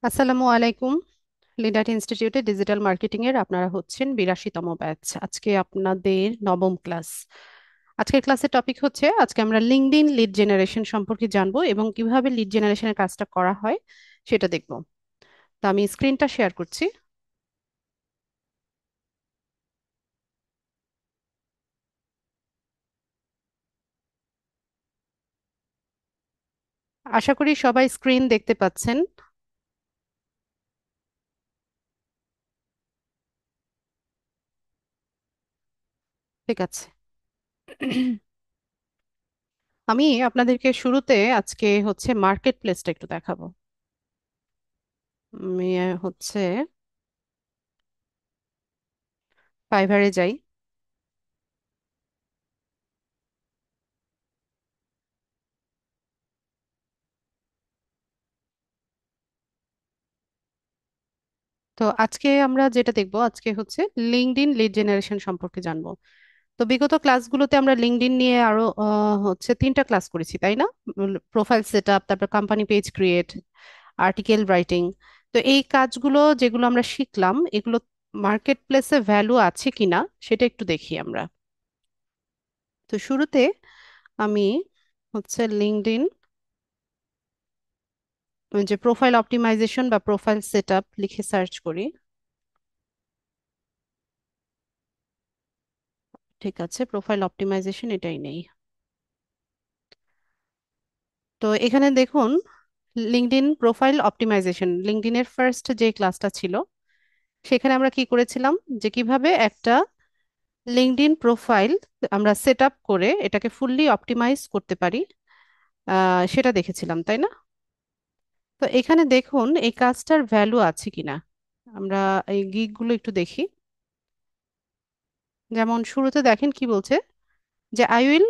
আসসালামু আলাইকুম। লিডার ইনস্টিটিউটে ডিজিটাল মার্কেটিং এর আপনারা হচ্ছেন 82তম ব্যাচ। আজকে আপনাদের নবম ক্লাস। আজকের ক্লাসের টপিক হচ্ছে, আজকে আমরা লিঙ্কডইন লিড জেনারেশন সম্পর্কে জানবো এবং কিভাবে লিড জেনারেশনের কাজটা করা হয় সেটা দেখব। তো আমি স্ক্রিনটা শেয়ার করছি। আশা করি সবাই স্ক্রিন দেখতে পাচ্ছেন। ঠিক আছে। আমি আপনাদেরকে শুরুতে আজকে হচ্ছে মার্কেট প্লেসটা একটু দেখাবো। আমি হচ্ছে ফাইভারে যাই। তো আজকে আমরা যেটা দেখবো আজকে হচ্ছে লিঙ্কডইন লিড জেনারেশন সম্পর্কে জানবো। তো বিগত ক্লাসগুলোতে আমরা লিঙ্কডইন নিয়ে আরো হচ্ছে তিনটা ক্লাস করেছি, তাই না? প্রোফাইল সেট আপ, তারপর company page create, article writing. তো এই কাজগুলো যেগুলো আমরা শিখলাম, এগুলো মার্কেট প্লেসে ভ্যালু আছে কিনা সেটা একটু দেখি আমরা। তো শুরুতে আমি হচ্ছে লিঙ্কডইন যে প্রোফাইল অপটিমাইজেশন বা প্রোফাইল সেট আপ লিখে সার্চ করি। ঠিক আছে, প্রোফাইল অপটিমাইজেশন এটাই নেই। তো এখানে দেখুন, লিঙ্কডইন প্রোফাইল অপটিমাইজেশন লিঙ্কডইনের ফার্স্ট যে ক্লাসটা ছিল, সেখানে আমরা কি করেছিলাম, যে কিভাবে একটা লিঙ্কডইন প্রোফাইল আমরা সেট আপ করে এটাকে ফুললি অপটিমাইজ করতে পারি, সেটা দেখেছিলাম, তাই না? তো এখানে দেখুন এই কাজটার ভ্যালু আছে কিনা। আমরা এই গিগগুলো একটু দেখি। যেমন শুরুতে দেখেন কি বলছে, যে I will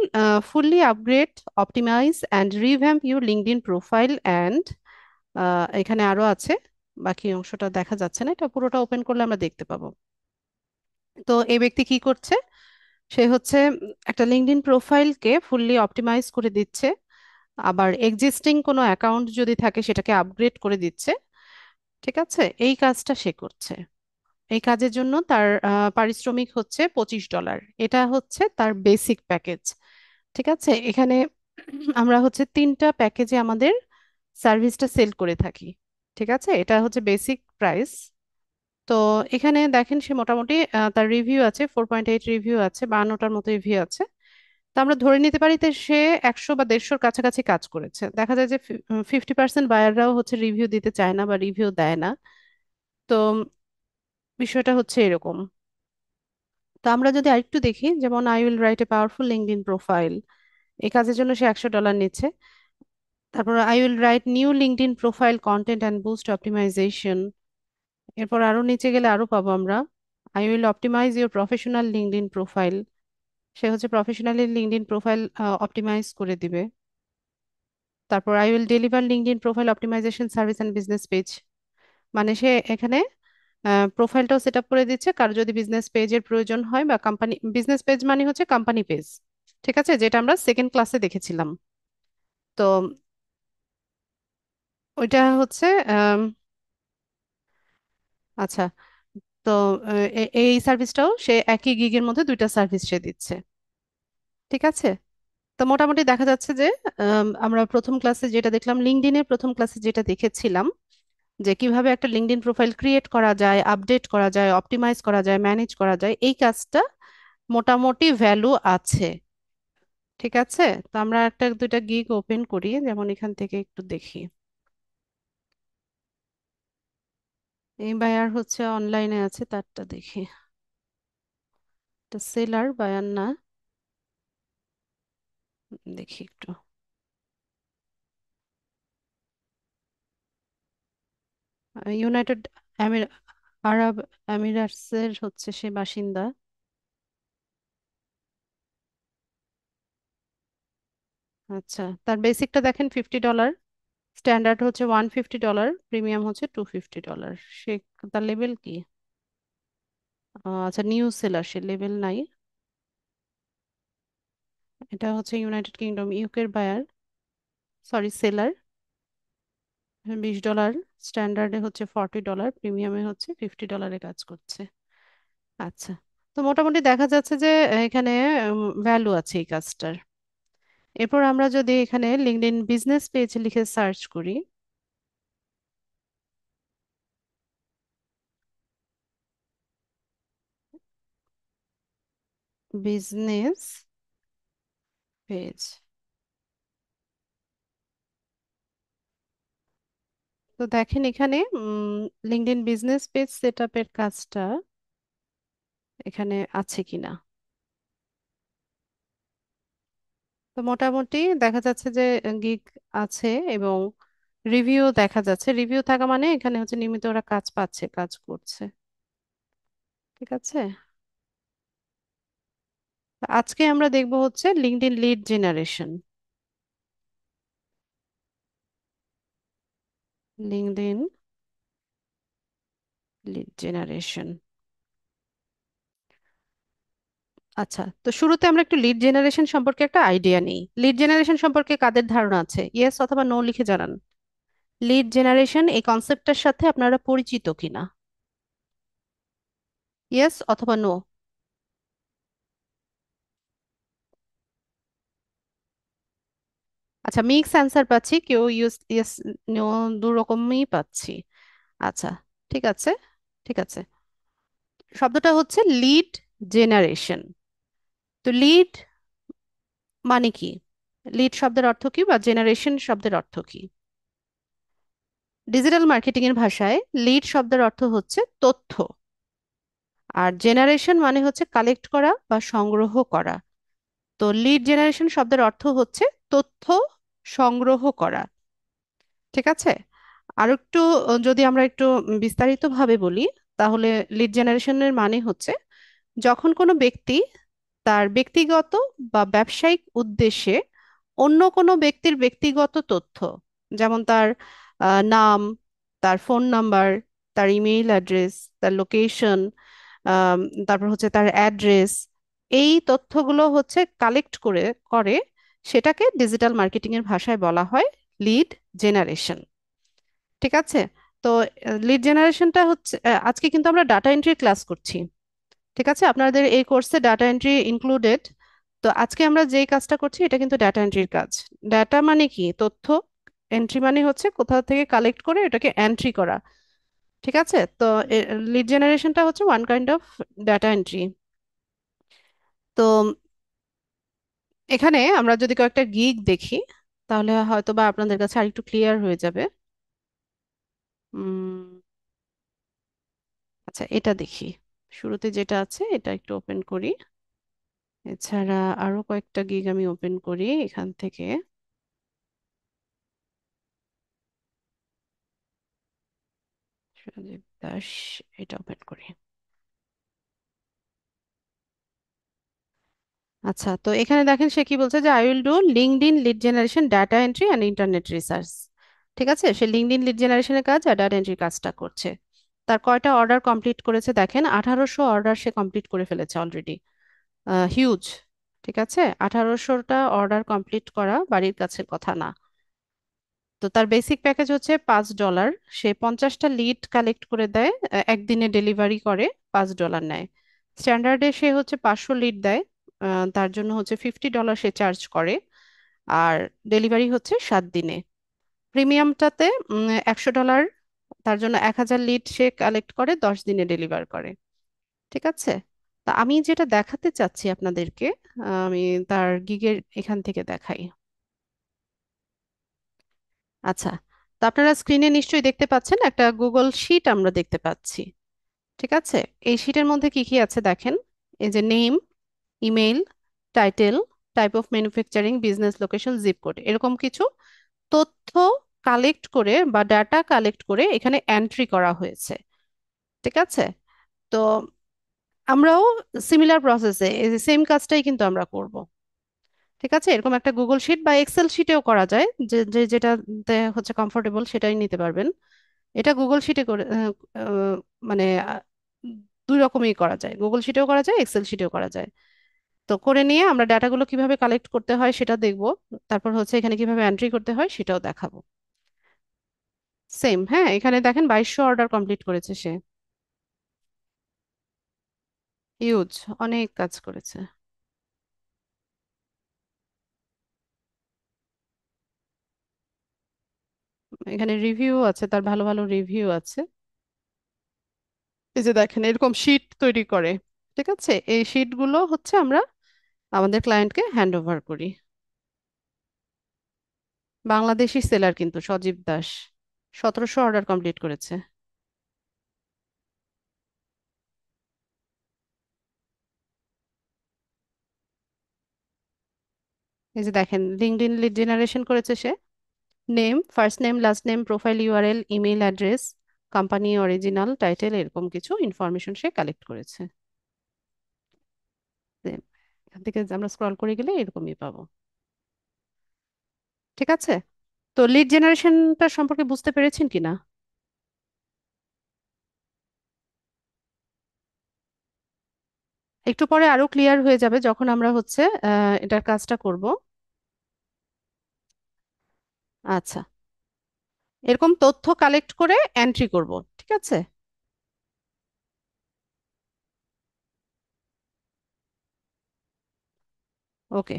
fully upgrade, optimise and revamp your LinkedIn profile and, এখানে আরো আছে, বাকি অংশটা দেখা যাচ্ছে না, এটা পুরোটা ওপেন করলে আমরা দেখতে পাবো। তো এই ব্যক্তি কি করছে, সে হচ্ছে একটা লিঙ্কডইন প্রোফাইলকে ফুললি অপটিমাইজ করে দিচ্ছে, আবার এক্সিস্টিং কোনো অ্যাকাউন্ট যদি থাকে সেটাকে আপগ্রেড করে দিচ্ছে। ঠিক আছে, এই কাজটা সে করছে। এই কাজের জন্য তার পারিশ্রমিক হচ্ছে $25। এটা হচ্ছে তার বেসিক প্যাকেজ। ঠিক আছে, এখানে আমরা হচ্ছে তিনটা প্যাকেজে আমাদের সার্ভিসটা সেল করে থাকি। ঠিক আছে, এটা হচ্ছে বেসিক প্রাইস। তো এখানে দেখেন সে মোটামুটি তার রিভিউ আছে 4.8 রিভিউ আছে, 52টার মতো রিভিউ আছে। তো আমরা ধরে নিতে পারি যে সে 100 বা 150-র কাছাকাছি কাজ করেছে। দেখা যায় যে 50% বায়াররাও হচ্ছে রিভিউ দিতে চায় না বা রিভিউ দেয় না। তো বিষয়টা হচ্ছে এরকম। তো আমরা যদি আরেকটু দেখি, যেমন I will write a powerful LinkedIn profile, এই কাজের জন্য সে $100 নিচ্ছে। তারপর I will write new LinkedIn profile content and boost optimization. এরপর আরো নিচে গেলে আরো পাবো আমরা, I will optimize your professional LinkedIn profile. সে হচ্ছে প্রফেশনালি লিঙ্কডইন প্রোফাইল অপটিমাইজ করে দিবে। তারপর I will deliver LinkedIn profile optimization service and business page. মানে সে এখানে প্রোফাইলটাও সেট আপ করে দিচ্ছে, কারো যদি বিজনেস পেজের প্রয়োজন হয় বা কোম্পানি বিজনেস পেজ মানে হচ্ছে কোম্পানি পেজ। ঠিক আছে, যেটা আমরা সেকেন্ড ক্লাসে দেখেছিলাম। তো ওইটা হচ্ছে আচ্ছা। তো এই সার্ভিসটাও সে একই গিগের মধ্যে দুইটা সার্ভিস সে দিচ্ছে। ঠিক আছে, তো মোটামুটি দেখা যাচ্ছে যে আমরা প্রথম ক্লাসে যেটা দেখলাম, লিঙ্কডইনের প্রথম ক্লাসে যেটা দেখেছিলাম, যে কিভাবে একটা লিঙ্কডইন প্রোফাইল ক্রিয়েট করা যায়, আপডেট করা যায়, অপটিমাইজ করা যায়, ম্যানেজ করা যায়, এই কাজটা মোটামুটি ভ্যালু আছে। ঠিক আছে, তো আমরা একটা দুইটা গিগ ওপেন করি, যেমন এখান থেকে একটু দেখি। এই বায়ার হচ্ছে অনলাইনে আছে, তারটা দেখি। এটা সেলার, বায়ার না। দেখি একটু। ইউনাইটেড আরব আমিরাটসের হচ্ছে সে বাসিন্দা। আচ্ছা, তার বেসিকটা দেখেন $50, স্ট্যান্ডার্ড হচ্ছে $150, প্রিমিয়াম হচ্ছে $250। সে তার লেভেল কি? আচ্ছা, নিউ সেলার, সে লেভেল নাই। এটা হচ্ছে ইউনাইটেড কিংডম ইউকের বায়ার, সরি সেলার। $20, স্ট্যান্ডার্ডে হচ্ছে $40, প্রিমিয়ামে হচ্ছে $50 কাজ করছে। আচ্ছা, তো মোটামুটি দেখা যাচ্ছে যে এখানে ভ্যালু আছে এই কাজটার। এরপর আমরা যদি এখানে লিঙ্কডইন বিজনেস পেজ লিখে সার্চ করি, বিজনেস পেজ, তো দেখেন এখানে লিঙ্কডইন বিজনেস পেজ সেট আপের কাজটা এখানে আছে কিনা। তো মোটামুটি দেখা যাচ্ছে যে গিগ আছে, এবং রিভিউ দেখা যাচ্ছে। রিভিউ থাকা মানে এখানে হচ্ছে নিয়মিত ওরা কাজ পাচ্ছে, কাজ করছে। ঠিক আছে, তো আজকে আমরা দেখব হচ্ছে LinkedIn lead generation. LinkedIn lead generation. আচ্ছা, তো শুরুতে আমরা একটু লিড জেনারেশন সম্পর্কে একটা আইডিয়া নিই। লিড জেনারেশন সম্পর্কে কাদের ধারণা আছে? ইয়েস অথবা নো লিখে জানান। লিড জেনারেশন এই কনসেপ্টটার সাথে আপনারা পরিচিত কিনা? ইয়েস অথবা নো। আচ্ছা, মিক্স অ্যান্সার পাচ্ছি, কেউ ইউস ইয়েস নো দু রকমই পাচ্ছি। আচ্ছা, ঠিক আছে, ঠিক আছে। শব্দটা হচ্ছে লিড জেনারেশন। তো লিড মানে কি? লিড শব্দের অর্থ কি, বা জেনারেশন শব্দের অর্থ কি? ডিজিটাল মার্কেটিং এর ভাষায় লিড শব্দের অর্থ হচ্ছে তথ্য, আর জেনারেশন মানে হচ্ছে কালেক্ট করা বা সংগ্রহ করা। তো লিড জেনারেশন শব্দের অর্থ হচ্ছে তথ্য সংগ্রহ করা। ঠিক আছে, আর একটু যদি আমরা একটু বিস্তারিতভাবে বলি, তাহলে লিড জেনারেশনের মানে হচ্ছে যখন কোনো ব্যক্তি তার ব্যক্তিগত বা ব্যবসায়িক উদ্দেশ্যে অন্য কোনো ব্যক্তির ব্যক্তিগত তথ্য, যেমন তার নাম, তার ফোন নাম্বার, তার ইমেইল অ্যাড্রেস, তার লোকেশন, তারপর হচ্ছে তার অ্যাড্রেস, এই তথ্যগুলো হচ্ছে কালেক্ট করে সেটাকে ডিজিটাল মার্কেটিং এর ভাষায় বলা হয় লিড জেনারেশন। ঠিক আছে, তো লিড জেনারেশনটা হচ্ছে আজকে কিন্তু আমরা ডাটা এন্ট্রি ক্লাস করছি। ঠিক আছে, আপনাদের এই কোর্সে ডাটা এন্ট্রি ইনক্লুডেড। তো আজকে আমরা যেই কাজটা করছি এটা কিন্তু ডাটা এন্ট্রির কাজ। ডাটা মানে কি? তথ্য। এন্ট্রি মানে হচ্ছে কোথাও থেকে কালেক্ট করে এটাকে এন্ট্রি করা। ঠিক আছে, তো লিড জেনারেশনটা হচ্ছে one kind of data entry. তো এখানে আমরা যদি কয়েকটা গিগ দেখি, তাহলে হয়তো বা আপনাদের কাছে আরেকটু ক্লিয়ার হয়ে যাবে। উম আচ্ছা, এটা দেখি। শুরুতে যেটা আছে এটা একটু ওপেন করি। এছাড়া আরো কয়েকটা গিগ আমি ওপেন করি এখান থেকে। সজীব দাস, এটা ওপেন করি। আচ্ছা, তো এখানে দেখেন সে কি বলছে, যে I will do LinkedIn lead generation data entry and internet research. ঠিক আছে, সে লিঙ্কডইন লিড জেনারেশনের কাজ আর ডাটা এন্ট্রির কাজটা করছে। তার কয়টা অর্ডার কমপ্লিট করেছে দেখেন, 1800 অর্ডার সে কমপ্লিট করে ফেলেছে অলরেডি। হিউজ। ঠিক আছে, 1800টা অর্ডার কমপ্লিট করা বাড়ির কাছের কথা না। তো তার বেসিক প্যাকেজ হচ্ছে $5। সে 50টা লিড কালেক্ট করে দেয়, একদিনে ডেলিভারি করে, $5 নেয়। স্ট্যান্ডার্ডে সে হচ্ছে 500 লিড দেয়, তার জন্য হচ্ছে $50 সে চার্জ করে, আর ডেলিভারি হচ্ছে 7 দিনে। প্রিমিয়ামটাতে $100, তার জন্য 1000 লিড সে কালেক্ট করে, 10 দিনে ডেলিভার করে। ঠিক আছে, তা আমি যেটা দেখাতে চাচ্ছি আপনাদেরকে, আমি তার গিগের এখান থেকে দেখাই। আচ্ছা, তো আপনারা স্ক্রিনে নিশ্চয়ই দেখতে পাচ্ছেন একটা গুগল শিট আমরা দেখতে পাচ্ছি। ঠিক আছে, এই শিটের মধ্যে কি কি আছে দেখেন। এই যে name, email, title, type of manufacturing, business location, zip code, এরকম কিছু তথ্য কালেক্ট করে বা ডাটা কালেক্ট করে এখানে এন্ট্রি করা হয়েছে। ঠিক আছে, তো আমরাও সিমিলার প্রসেসে এই সেম কাজটাই কিন্তু আমরা করব। ঠিক আছে, এরকম একটা গুগল শিট বা এক্সেল শিটেও করা যায়, যেটাতে হচ্ছে কমফোর্টেবল সেটাই নিতে পারবেন। এটা গুগল শিটে করে মানে দুই রকমই করা যায়, গুগল শিটেও করা যায়, এক্সেল শিটেও করা যায়। তো করে নিয়ে আমরা ডাটাগুলো কিভাবে কালেক্ট করতে হয় সেটা দেখব, তারপর হচ্ছে এখানে কিভাবে এন্ট্রি করতে হয় সেটাও দেখাবো। সেম, হ্যাঁ, এখানে দেখেন 2200 অর্ডার কমপ্লিট করেছে সে। ইউজ, অনেক কাজ করেছে। এখানে রিভিউ আছে, তার ভালো ভালো রিভিউ আছে। এই যে দেখেন এরকম শিট তৈরি করে। ঠিক আছে, এই শিট গুলো হচ্ছে আমরা আমাদের ক্লায়েন্টকে হ্যান্ড ওভার করি। বাংলাদেশি সেলার কিন্তু, সজীব দাস, 1700 অর্ডার কমপ্লিট করেছে। এই যে দেখেন লিঙ্কডইন লিড জেনারেশন করেছে সে। Name, first name, last name, profile URL, email address, company original title, এরকম কিছু ইনফরমেশন সে কালেক্ট করেছে। যে এখান থেকে আমরা স্ক্রল করে গেলে এরকমই পাবো। ঠিক আছে, তো লিড জেনারেশনটা সম্পর্কে বুঝতে পেরেছেন কিনা? একটু পরে আরো ক্লিয়ার হয়ে যাবে যখন আমরা হচ্ছে এটার কাজটা করব। আচ্ছা, এরকম তথ্য কালেক্ট করে এন্ট্রি করব। ঠিক আছে। ওকে,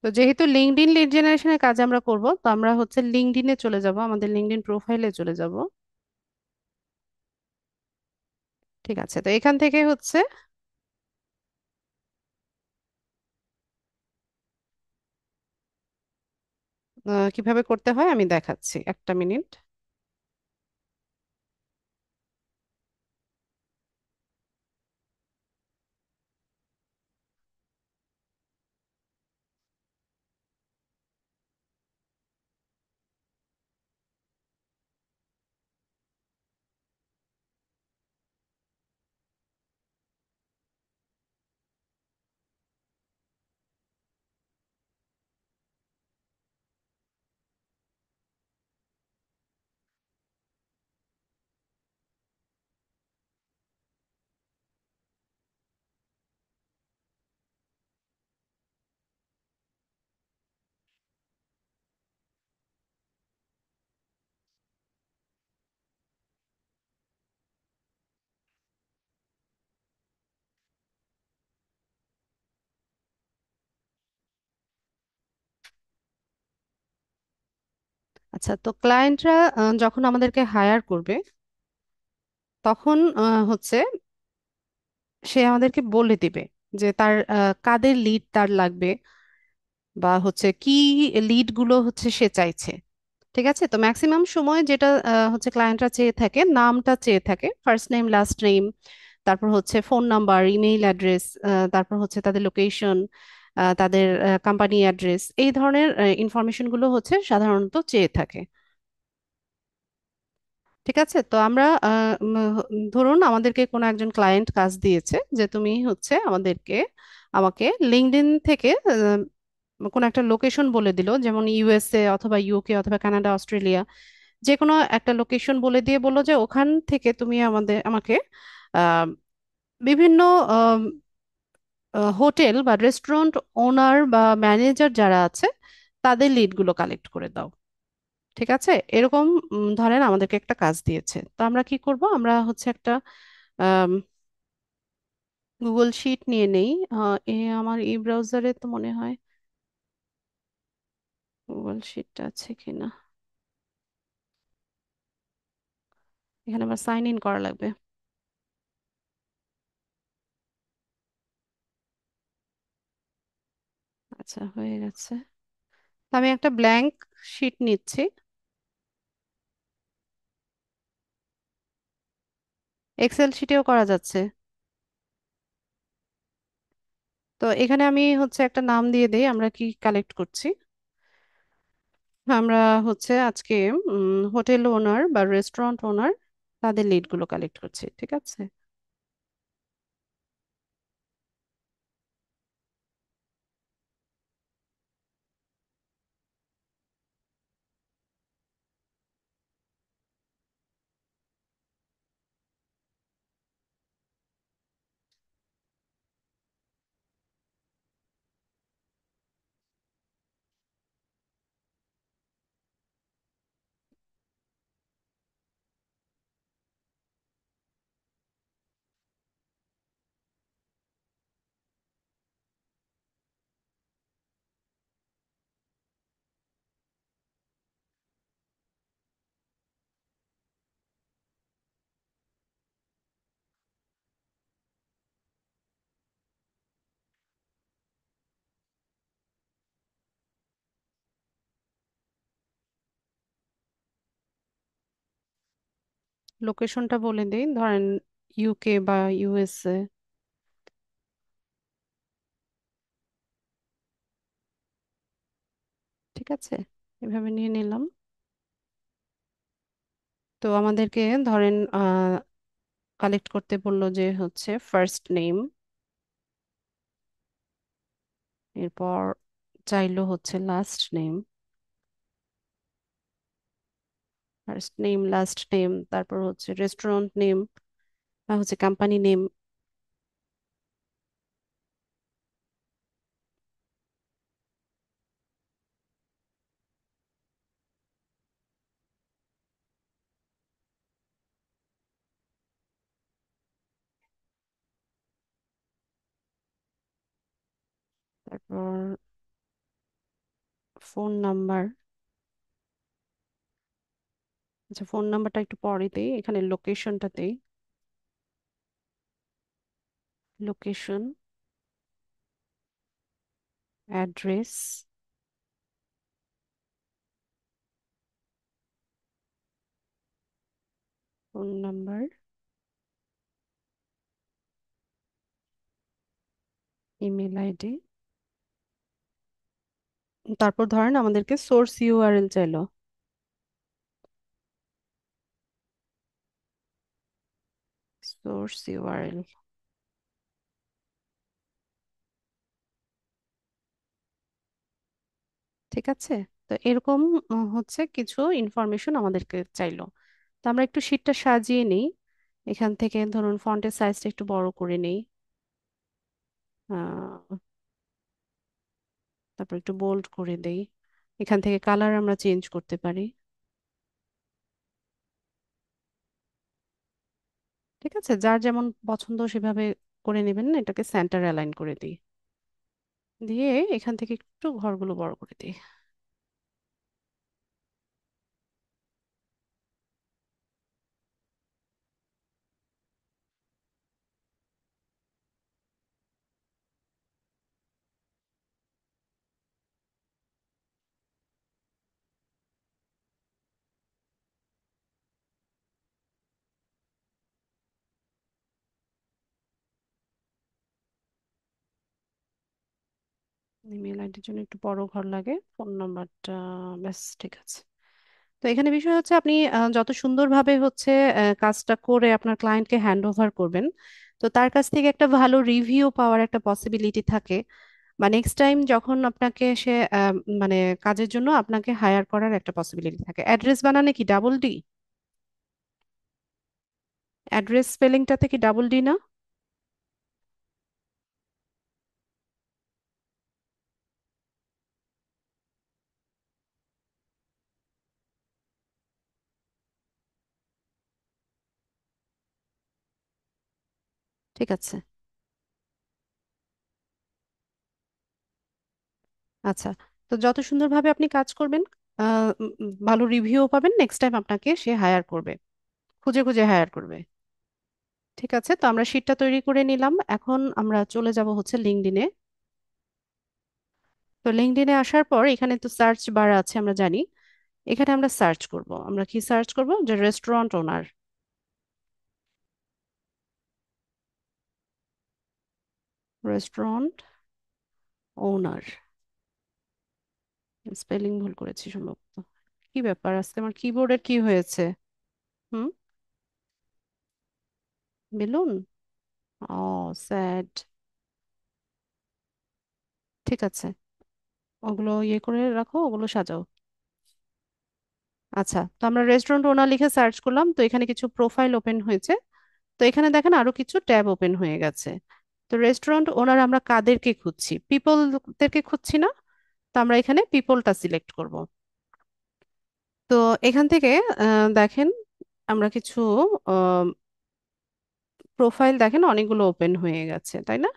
তো যেহেতু লিঙ্কডইন লিড জেনারেশনের কাজ আমরা করব, তো আমরা হচ্ছে লিঙ্কডইনে চলে যাব, আমাদের লিঙ্কডইন প্রোফাইলে চলে যাব। ঠিক আছে, তো এখান থেকে হচ্ছে কিভাবে করতে হয় আমি দেখাচ্ছি, একটা মিনিট। আচ্ছা, তো ক্লায়েন্টরা যখন আমাদেরকে হায়ার করবে, তখন হচ্ছে সে আমাদেরকে বলে দিবে যে তার কাদের লিড তার লাগবে, বা হচ্ছে কি লিড গুলো হচ্ছে সে চাইছে। ঠিক আছে, তো ম্যাক্সিমাম সময় যেটা হচ্ছে ক্লায়েন্টরা চেয়ে থাকে, নামটা চেয়ে থাকে, ফার্স্ট নেম, লাস্ট নেম, তারপর হচ্ছে ফোন নাম্বার, ইমেইল অ্যাড্রেস, তারপর হচ্ছে তাদের লোকেশন, তাদের কোম্পানি অ্যাড্রেস, এই ধরনের ইনফরমেশন গুলো হচ্ছে সাধারণত চেয়ে থাকে। ঠিক আছে, তো আমরা ধরুন আমাদেরকে কোনো একজন ক্লায়েন্ট কাজ দিয়েছে যে তুমি হচ্ছে আমাকে লিঙ্কডইন থেকে কোনো একটা লোকেশন বলে দিল, যেমন ইউএসএ অথবা ইউকে অথবা কানাডা, অস্ট্রেলিয়া, যে কোনো একটা লোকেশন বলে দিয়ে বললো যে ওখান থেকে তুমি আমাকে আহ, বিভিন্ন হোটেল বা রেস্টুরেন্ট ওনার বা ম্যানেজার যারা আছে তাদের লিডগুলো কালেক্ট করে দাও। ঠিক আছে, এরকম ধরেন আমাদেরকে একটা কাজ দিয়েছে, তো আমরা কি করব, আমরা হচ্ছে একটা গুগল শিট নিয়ে নেই। আমার ই ব্রাউজারে তো মনে হয় গুগল শিটটা আছে কিনা। এখানে আবার সাইন ইন করা লাগবে। আচ্ছা, হয়ে গেছে। তো আমি একটা ব্ল্যাঙ্ক শিট নিচ্ছি। এক্সেল শিটেও করা যাচ্ছে। তো এখানে আমি হচ্ছে একটা নাম দিয়ে দেই, আমরা কি কালেক্ট করছি। আমরা হচ্ছে আজকে হোটেল ওনার বা রেস্টুরেন্ট ওনার তাদের লিড গুলো কালেক্ট করছি। ঠিক আছে, লোকেশনটা বলে দিই, ধরেন ইউকে বা ইউএসএ। ঠিক আছে, এভাবে নিয়ে নিলাম। তো আমাদেরকে ধরেন কালেক্ট করতে বললো যে হচ্ছে ফার্স্ট নেম, এরপর চাইলো হচ্ছে last name, first name last name, তারপর হচ্ছে রেস্টুরেন্ট নেম বা হচ্ছে কোম্পানি নেম, তারপর ফোন নাম্বার। আচ্ছা, ফোন নাম্বারটা একটু পরে দেই, এখানে লোকেশনটা দেই। Location, address, phone number, email ID. তারপর ধরেন আমাদেরকে সোর্স ইউআরএল চাইলো। Source URL. ঠিক আছে, তো এরকম হচ্ছে কিছু ইনফরমেশন আমাদেরকে চাইলো। তো আমরা একটু শীটটা সাজিয়ে নিই। এখান থেকে ধরুন ফন্টের সাইজটা একটু বড় করে নিই। তারপর একটু বোল্ড করে দেই। এখান থেকে কালার আমরা চেঞ্জ করতে পারি। ঠিক আছে, যার যেমন পছন্দ সেভাবে করে নেবেন। এটাকে সেন্টার অ্যালাইন করে দিই, দিয়ে এখান থেকে একটু ঘরগুলো বড় করে দিই। ইমেল আইডির জন্য একটু বড় ঘর লাগে, ফোন নাম্বারটা ব্যাস ঠিক আছে। তো এখানে বিষয় হচ্ছে আপনি যত সুন্দরভাবে হচ্ছে কাজটা করে আপনার ক্লায়েন্টকে হ্যান্ড ওভার করবেন, তো তার কাছ থেকে একটা ভালো রিভিউ পাওয়ার একটা পসিবিলিটি থাকে। বা নেক্সট টাইম যখন আপনাকে সে মানে কাজের জন্য আপনাকে হায়ার করার একটা পসিবিলিটি থাকে। অ্যাড্রেস বানানে কি ডাবল ডি? অ্যাড্রেস স্পেলিংটাতে কি ডাবল ডি না? ঠিক আছে। আচ্ছা, তো যত সুন্দরভাবে আপনি কাজ করবেন, ভালো রিভিউ পাবেন, নেক্সট টাইম আপনাকে সে হায়ার করবে, খুঁজে খুঁজে হায়ার করবে। ঠিক আছে, তো আমরা শিটটা তৈরি করে নিলাম, এখন আমরা চলে যাব হচ্ছে লিঙ্কডইনে। তো লিঙ্কডইনে আসার পর এখানে তো সার্চ বার আছে আমরা জানি। এখানে আমরা সার্চ করব, আমরা কি সার্চ করব, যে রেস্টুরেন্ট ওনার। রেস্টুরেন্ট ওনার। স্পেলিং ভুল করেছি সম্ভবত। কি ব্যাপার, আজকে আমার কিবোর্ডের কি হয়েছে? হুম। বেলুন। ও, স্যাড। ঠিক আছে, ওগুলো ইয়ে করে রাখো, ওগুলো সাজাও। আচ্ছা, তো আমরা রেস্টুরেন্ট ওনার লিখে সার্চ করলাম, তো এখানে কিছু প্রোফাইল ওপেন হয়েছে। তো এখানে দেখেন আরো কিছু ট্যাব ওপেন হয়ে গেছে। তো রেস্টুরেন্ট ওনার আমরা কাদেরকে খুঁজছি? পিপলদেরকে খুঁজছি না? তো আমরা এখানে পিপলটা সিলেক্ট করব। তো এখান থেকে দেখেন আমরা কিছু প্রোফাইল দেখেন অনেকগুলো ওপেন হয়ে গেছে, তাই না?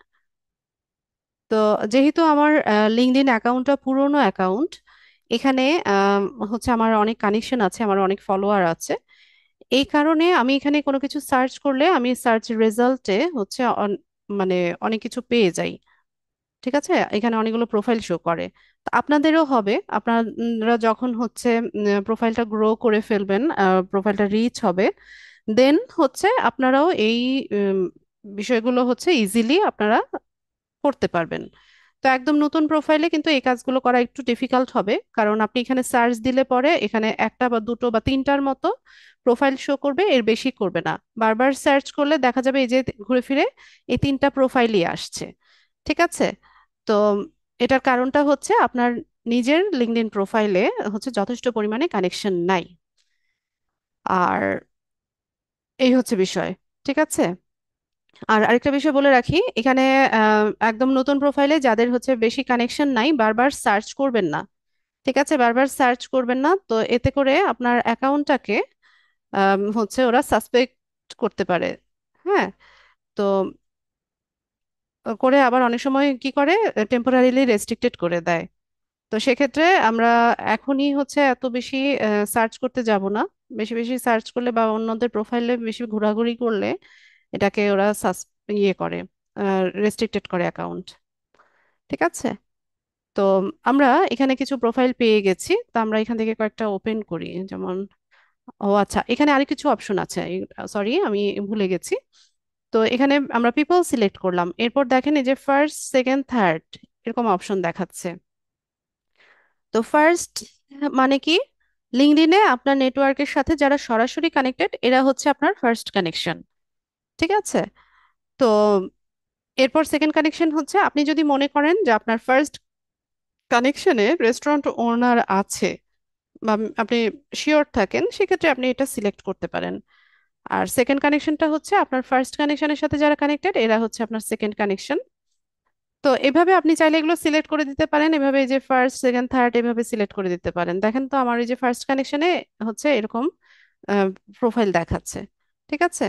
তো যেহেতু আমার লিঙ্কডইন অ্যাকাউন্টটা পুরনো অ্যাকাউন্ট, এখানে আম, হচ্ছে আমার অনেক কানেকশন আছে, আমার অনেক ফলোয়ার আছে। এই কারণে আমি এখানে কোনো কিছু সার্চ করলে আমি সার্চ রেজাল্টে হচ্ছে মানে অনেক কিছু পেয়ে যাই। ঠিক আছে, এখানে অনেকগুলো প্রোফাইল শো করে। তো আপনাদেরও হবে, আপনারা যখন হচ্ছে প্রোফাইলটা গ্রো করে ফেলবেন, প্রোফাইলটা রিচ হবে, দেন হচ্ছে আপনারাও এই উম, বিষয়গুলো হচ্ছে ইজিলি আপনারা করতে পারবেন। তো একদম নতুন প্রোফাইলে কিন্তু এই কাজগুলো করা একটু ডিফিকাল্ট হবে, কারণ আপনি এখানে সার্চ দিলে পরে এখানে একটা বা দুটো বা তিনটার মতো প্রোফাইল শো করবে, এর বেশি করবে না। বারবার সার্চ করলে দেখা যাবে এই যে ঘুরে ফিরে এই তিনটা প্রোফাইলই আসছে। ঠিক আছে? তো এটার কারণটা হচ্ছে আপনার নিজের লিঙ্কডইন প্রোফাইলে হচ্ছে যথেষ্ট পরিমাণে কানেকশন নাই। আর এই হচ্ছে বিষয়। ঠিক আছে? আর আরেকটা বিষয় বলে রাখি এখানে, একদম নতুন প্রোফাইলে যাদের হচ্ছে বেশি কানেকশন নাই বারবার সার্চ করবেন না। ঠিক আছে? বারবার সার্চ করবেন না, তো এতে করে আপনার অ্যাকাউন্টটাকে হচ্ছে ওরা সাসপেক্ট করতে পারে। হ্যাঁ। তো করে আবার অনেক সময় কি করে, টেম্পোরারিলি রেস্ট্রিক্টেড করে দেয়। তো সেক্ষেত্রে আমরা এখনই হচ্ছে এত বেশি সার্চ করতে যাব না। বেশি বেশি সার্চ করলে বা অন্যদের প্রোফাইলে বেশি ঘোরাঘুরি করলে এটাকে ওরা ইয়ে করে, রেস্ট্রিক্টেড করে অ্যাকাউন্ট। ঠিক আছে? তো আমরা এখানে কিছু প্রোফাইল পেয়ে গেছি, তো আমরা এখান থেকে কয়েকটা ওপেন করি। যেমন, ও আচ্ছা, এখানে আরো কিছু অপশন আছে, সরি আমি ভুলে গেছি। তো এখানে আমরা পিপল সিলেক্ট করলাম, এরপর দেখেন এই যে ফার্স্ট সেকেন্ড থার্ড এরকম অপশন দেখাচ্ছে। তো ফার্স্ট মানে কি, লিঙ্কডইনে আপনার নেটওয়ার্কের সাথে যারা সরাসরি কানেক্টেড এরা হচ্ছে আপনার ফার্স্ট কানেকশন। ঠিক আছে? তো এরপর সেকেন্ড কানেকশন হচ্ছে আপনি যদি মনে করেন যে আপনার ফার্স্ট কানেকশনে রেস্টুরেন্ট ওনার আছে, বা আপনি শিওর থাকেন, সেক্ষেত্রে আপনি এটা সিলেক্ট করতে পারেন। আর সেকেন্ড কানেকশনটা হচ্ছে আপনার ফার্স্ট কানেকশনের সাথে যারা কানেক্টেড এরা হচ্ছে আপনার সেকেন্ড কানেকশন। তো এভাবে আপনি চাইলে এগুলো সিলেক্ট করে দিতে পারেন, এভাবে এই যে ফার্স্ট সেকেন্ড থার্ড এভাবে সিলেক্ট করে দিতে পারেন। দেখেন তো আমার এই যে ফার্স্ট কানেকশনে হচ্ছে এরকম প্রোফাইল দেখাচ্ছে। ঠিক আছে?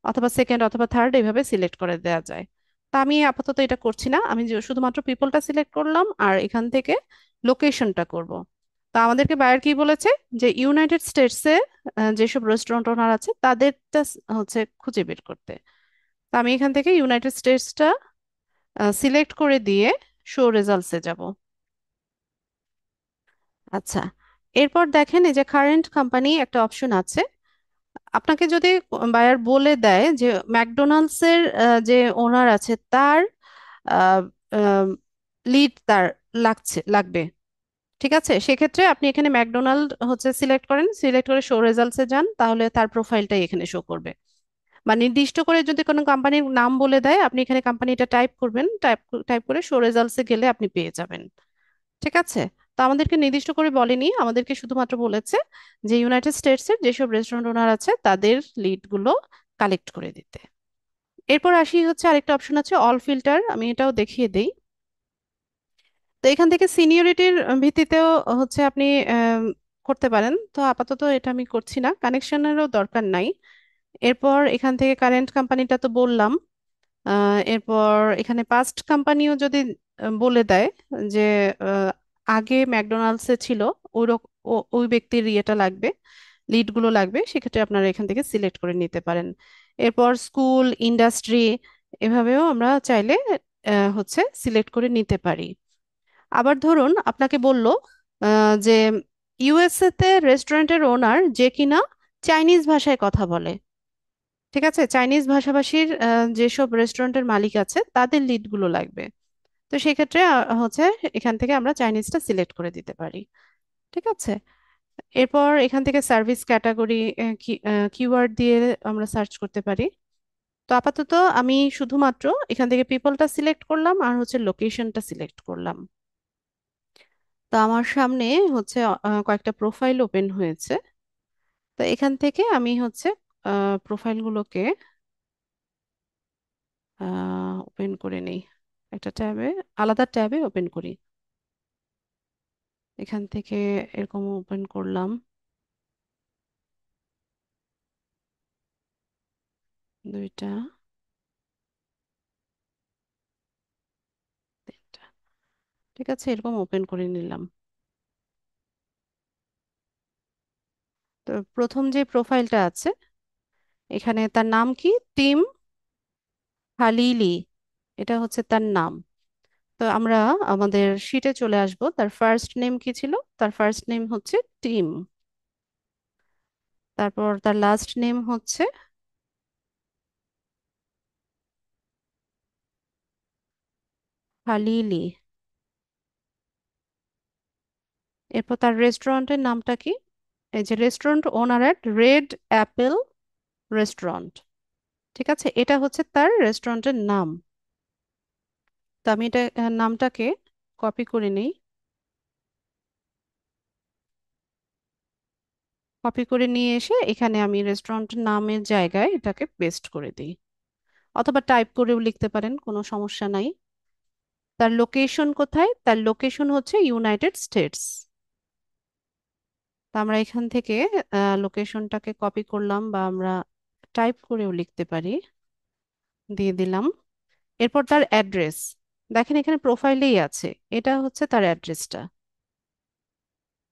অথবা সেকেন্ড অথবা থার্ড এভাবে সিলেক্ট করে দেওয়া যায়। তা আমি আপাতত এটা করছি না, আমি শুধুমাত্র পিপলটা সিলেক্ট করলাম আর এখান থেকে লোকেশনটা করব। তা আমাদেরকে বায়ার কি বলেছে, যে ইউনাইটেড স্টেটসে যেসব রেস্টুরেন্ট ওনার আছে তাদেরটা হচ্ছে খুঁজে বের করতে। তা আমি এখান থেকে ইউনাইটেড স্টেটসটা সিলেক্ট করে দিয়ে শো রেজাল্টসে যাব। আচ্ছা, এরপর দেখেন এই যে কারেন্ট কোম্পানি একটা অপশন আছে। আপনাকে যদি বায়ার বলে দেয় যে ম্যাকডোনাল্ডস এর যে ওনার আছে তার লিড তার লাগবে। ঠিক আছে? সেক্ষেত্রে আপনি এখানে ম্যাকডোনাল্ড হচ্ছে সিলেক্ট করেন, সিলেক্ট করে শো রেজাল্টসে যান, তাহলে তার প্রোফাইলটাই এখানে শো করবে। বা নির্দিষ্ট করে যদি কোনো কোম্পানির নাম বলে দেয় আপনি এখানে কোম্পানিটা টাইপ করবেন, টাইপ টাইপ করে শো রেজাল্টসে গেলে আপনি পেয়ে যাবেন। ঠিক আছে? তো আমাদেরকে নির্দিষ্ট করে বলেনি, আমাদেরকে শুধুমাত্র বলেছে যে ইউনাইটেড স্টেটসের যেসব রেস্টুরেন্ট ওনার আছে তাদের লিড গুলো কালেক্ট করে দিতে। এরপর আসি হচ্ছে আরেকটা অপশন আছে অল ফিল্টার, আমি এটাও দেখিয়ে দেই। তো এখান থেকে সিনিয়রিটির ভিত্তিতেও হচ্ছে আপনি করতে পারেন, তো আপাতত এটা আমি করছি না, কানেকশনেরও দরকার নাই। এরপর এখান থেকে কারেন্ট কোম্পানিটা তো বললাম। এরপর এখানে পাস্ট কোম্পানিও যদি বলে দেয় যে আহ, আগে ম্যাকডোনাল্ডসে ছিল ওই ওই ব্যক্তির ইয়েটা লাগবে, লিডগুলো লাগবে, সেক্ষেত্রে আপনারা এখান থেকে সিলেক্ট করে নিতে পারেন। এরপর স্কুল, ইন্ডাস্ট্রি এভাবেও আমরা চাইলে হচ্ছে সিলেক্ট করে নিতে পারি। আবার ধরুন আপনাকে বলল যে ইউএসএ তে রেস্টুরেন্টের ওনার যে কিনা চাইনিজ ভাষায় কথা বলে। ঠিক আছে? চাইনিজ ভাষাভাষীর যেসব রেস্টুরেন্টের মালিক আছে তাদের লিডগুলো লাগবে। তো সেক্ষেত্রে হচ্ছে এখান থেকে আমরা চাইনিজটা সিলেক্ট করে দিতে পারি। ঠিক আছে? এরপর এখান থেকে সার্ভিস ক্যাটাগরি কিওয়ার্ড দিয়ে আমরা সার্চ করতে পারি। তো আপাতত আমি শুধুমাত্র এখান থেকে পিপলটা সিলেক্ট করলাম আর হচ্ছে লোকেশনটা সিলেক্ট করলাম। তো আমার সামনে হচ্ছে কয়েকটা প্রোফাইল ওপেন হয়েছে। তো এখান থেকে আমি হচ্ছে প্রোফাইলগুলোকে ওপেন করে নেই, একটা ট্যাবে, আলাদা ট্যাবে ওপেন করি। এখান থেকে এরকম ওপেন করলাম, দুইটা, তিনটা। ঠিক আছে, এরকম ওপেন করে নিলাম। তো প্রথম যে প্রোফাইলটা আছে এখানে তার নাম কি, টিম হালিলি, এটা হচ্ছে তার নাম। তো আমরা আমাদের শিটে চলে আসব, তার ফার্স্ট নেম কি ছিল, তার ফার্স্ট নেম হচ্ছে টিম। তারপর তার লাস্ট নেম হচ্ছে খালিলি। এরপর তার রেস্টুরেন্টের নামটা কি? এই যে রেস্টুরেন্ট ওনার এট রেড অ্যাপেল রেস্টুরেন্ট। ঠিক আছে, এটা হচ্ছে তার রেস্টুরেন্টের নাম। তো আমি এটা নামটাকে কপি করে নিই। কপি করে নিয়ে এসে এখানে আমি রেস্টুরেন্টের নামের জায়গায় এটাকে পেস্ট করে দিই, অথবা টাইপ করেও লিখতে পারেন, কোনো সমস্যা নাই। তার লোকেশন কোথায়? তার লোকেশন হচ্ছে ইউনাইটেড স্টেটস। তা আমরা এখান থেকে লোকেশনটাকে কপি করলাম, বা আমরা টাইপ করেও লিখতে পারি, দিয়ে দিলাম। এরপর তার অ্যাড্রেস, দেখেন এখানে প্রোফাইলেই আছে, এটা হচ্ছে তার অ্যাড্রেসটা,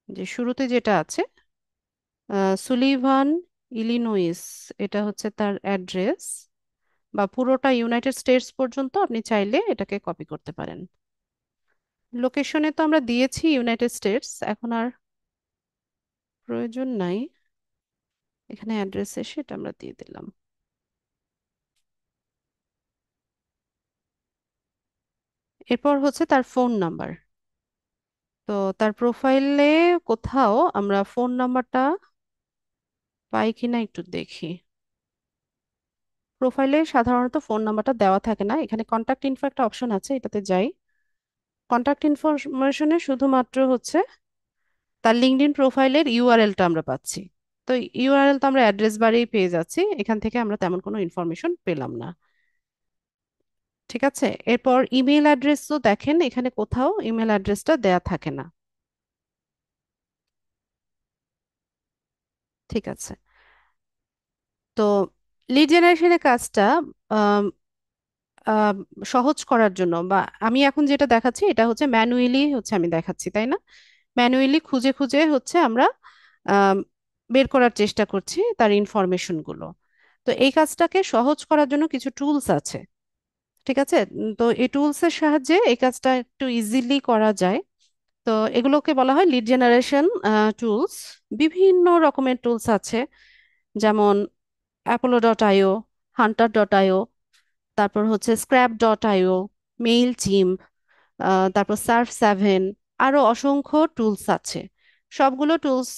যে শুরুতে যেটা আছে সুলিভান, ইলিনয়েস, এটা হচ্ছে তার অ্যাড্রেস। বা পুরোটা ইউনাইটেড স্টেটস পর্যন্ত আপনি চাইলে এটাকে কপি করতে পারেন। লোকেশনে তো আমরা দিয়েছি ইউনাইটেড স্টেটস, এখন আর প্রয়োজন নাই। এখানে অ্যাড্রেস সেটা আমরা দিয়ে দিলাম। এরপর হচ্ছে তার ফোন নাম্বার। তো তার প্রোফাইলে কোথাও আমরা ফোন নাম্বারটা পাই কিনা একটু দেখি। প্রোফাইলে সাধারণত ফোন নাম্বারটা দেওয়া থাকে না, এখানে কন্ট্যাক্ট ইনফো একটা অপশন আছে, এটাতে যাই। কন্ট্যাক্ট ইনফরমেশনে শুধুমাত্র হচ্ছে তার লিঙ্কডইন প্রোফাইলের ইউআরএলটা আমরা পাচ্ছি। তো ইউআরএল তো আমরা অ্যাড্রেস বারেই পেয়ে যাচ্ছি, এখান থেকে আমরা তেমন কোনো ইনফরমেশন পেলাম না। ঠিক আছে, এরপর ইমেল অ্যাড্রেসও দেখেন এখানে কোথাও ইমেল অ্যাড্রেসটা দেয়া থাকে না। ঠিক আছে, তো লিড জেনারেশনের কাজটা আম, আম, সহজ করার জন্য, বা আমি এখন যেটা দেখাচ্ছি এটা হচ্ছে ম্যানুয়ালি হচ্ছে আমি দেখাচ্ছি, তাই না? ম্যানুয়ালি খুঁজে খুঁজে হচ্ছে আমরা আম, বের করার চেষ্টা করছি তার ইনফরমেশন গুলো। তো এই কাজটাকে সহজ করার জন্য কিছু টুলস আছে। ঠিক আছে, তো এই টুলসের সাহায্যে এই কাজটা একটু ইজিলি করা যায়। তো এগুলোকে বলা হয় লিড জেনারেশন টুলস। বিভিন্ন রকমের টুলস আছে, যেমন অ্যাপোলো.io, হান্টার.io, তারপর হচ্ছে স্ক্র্যাপ.io, মেইল চিম, তারপর সার্ভ 7, আরো অসংখ্য টুলস আছে। সবগুলো টুলস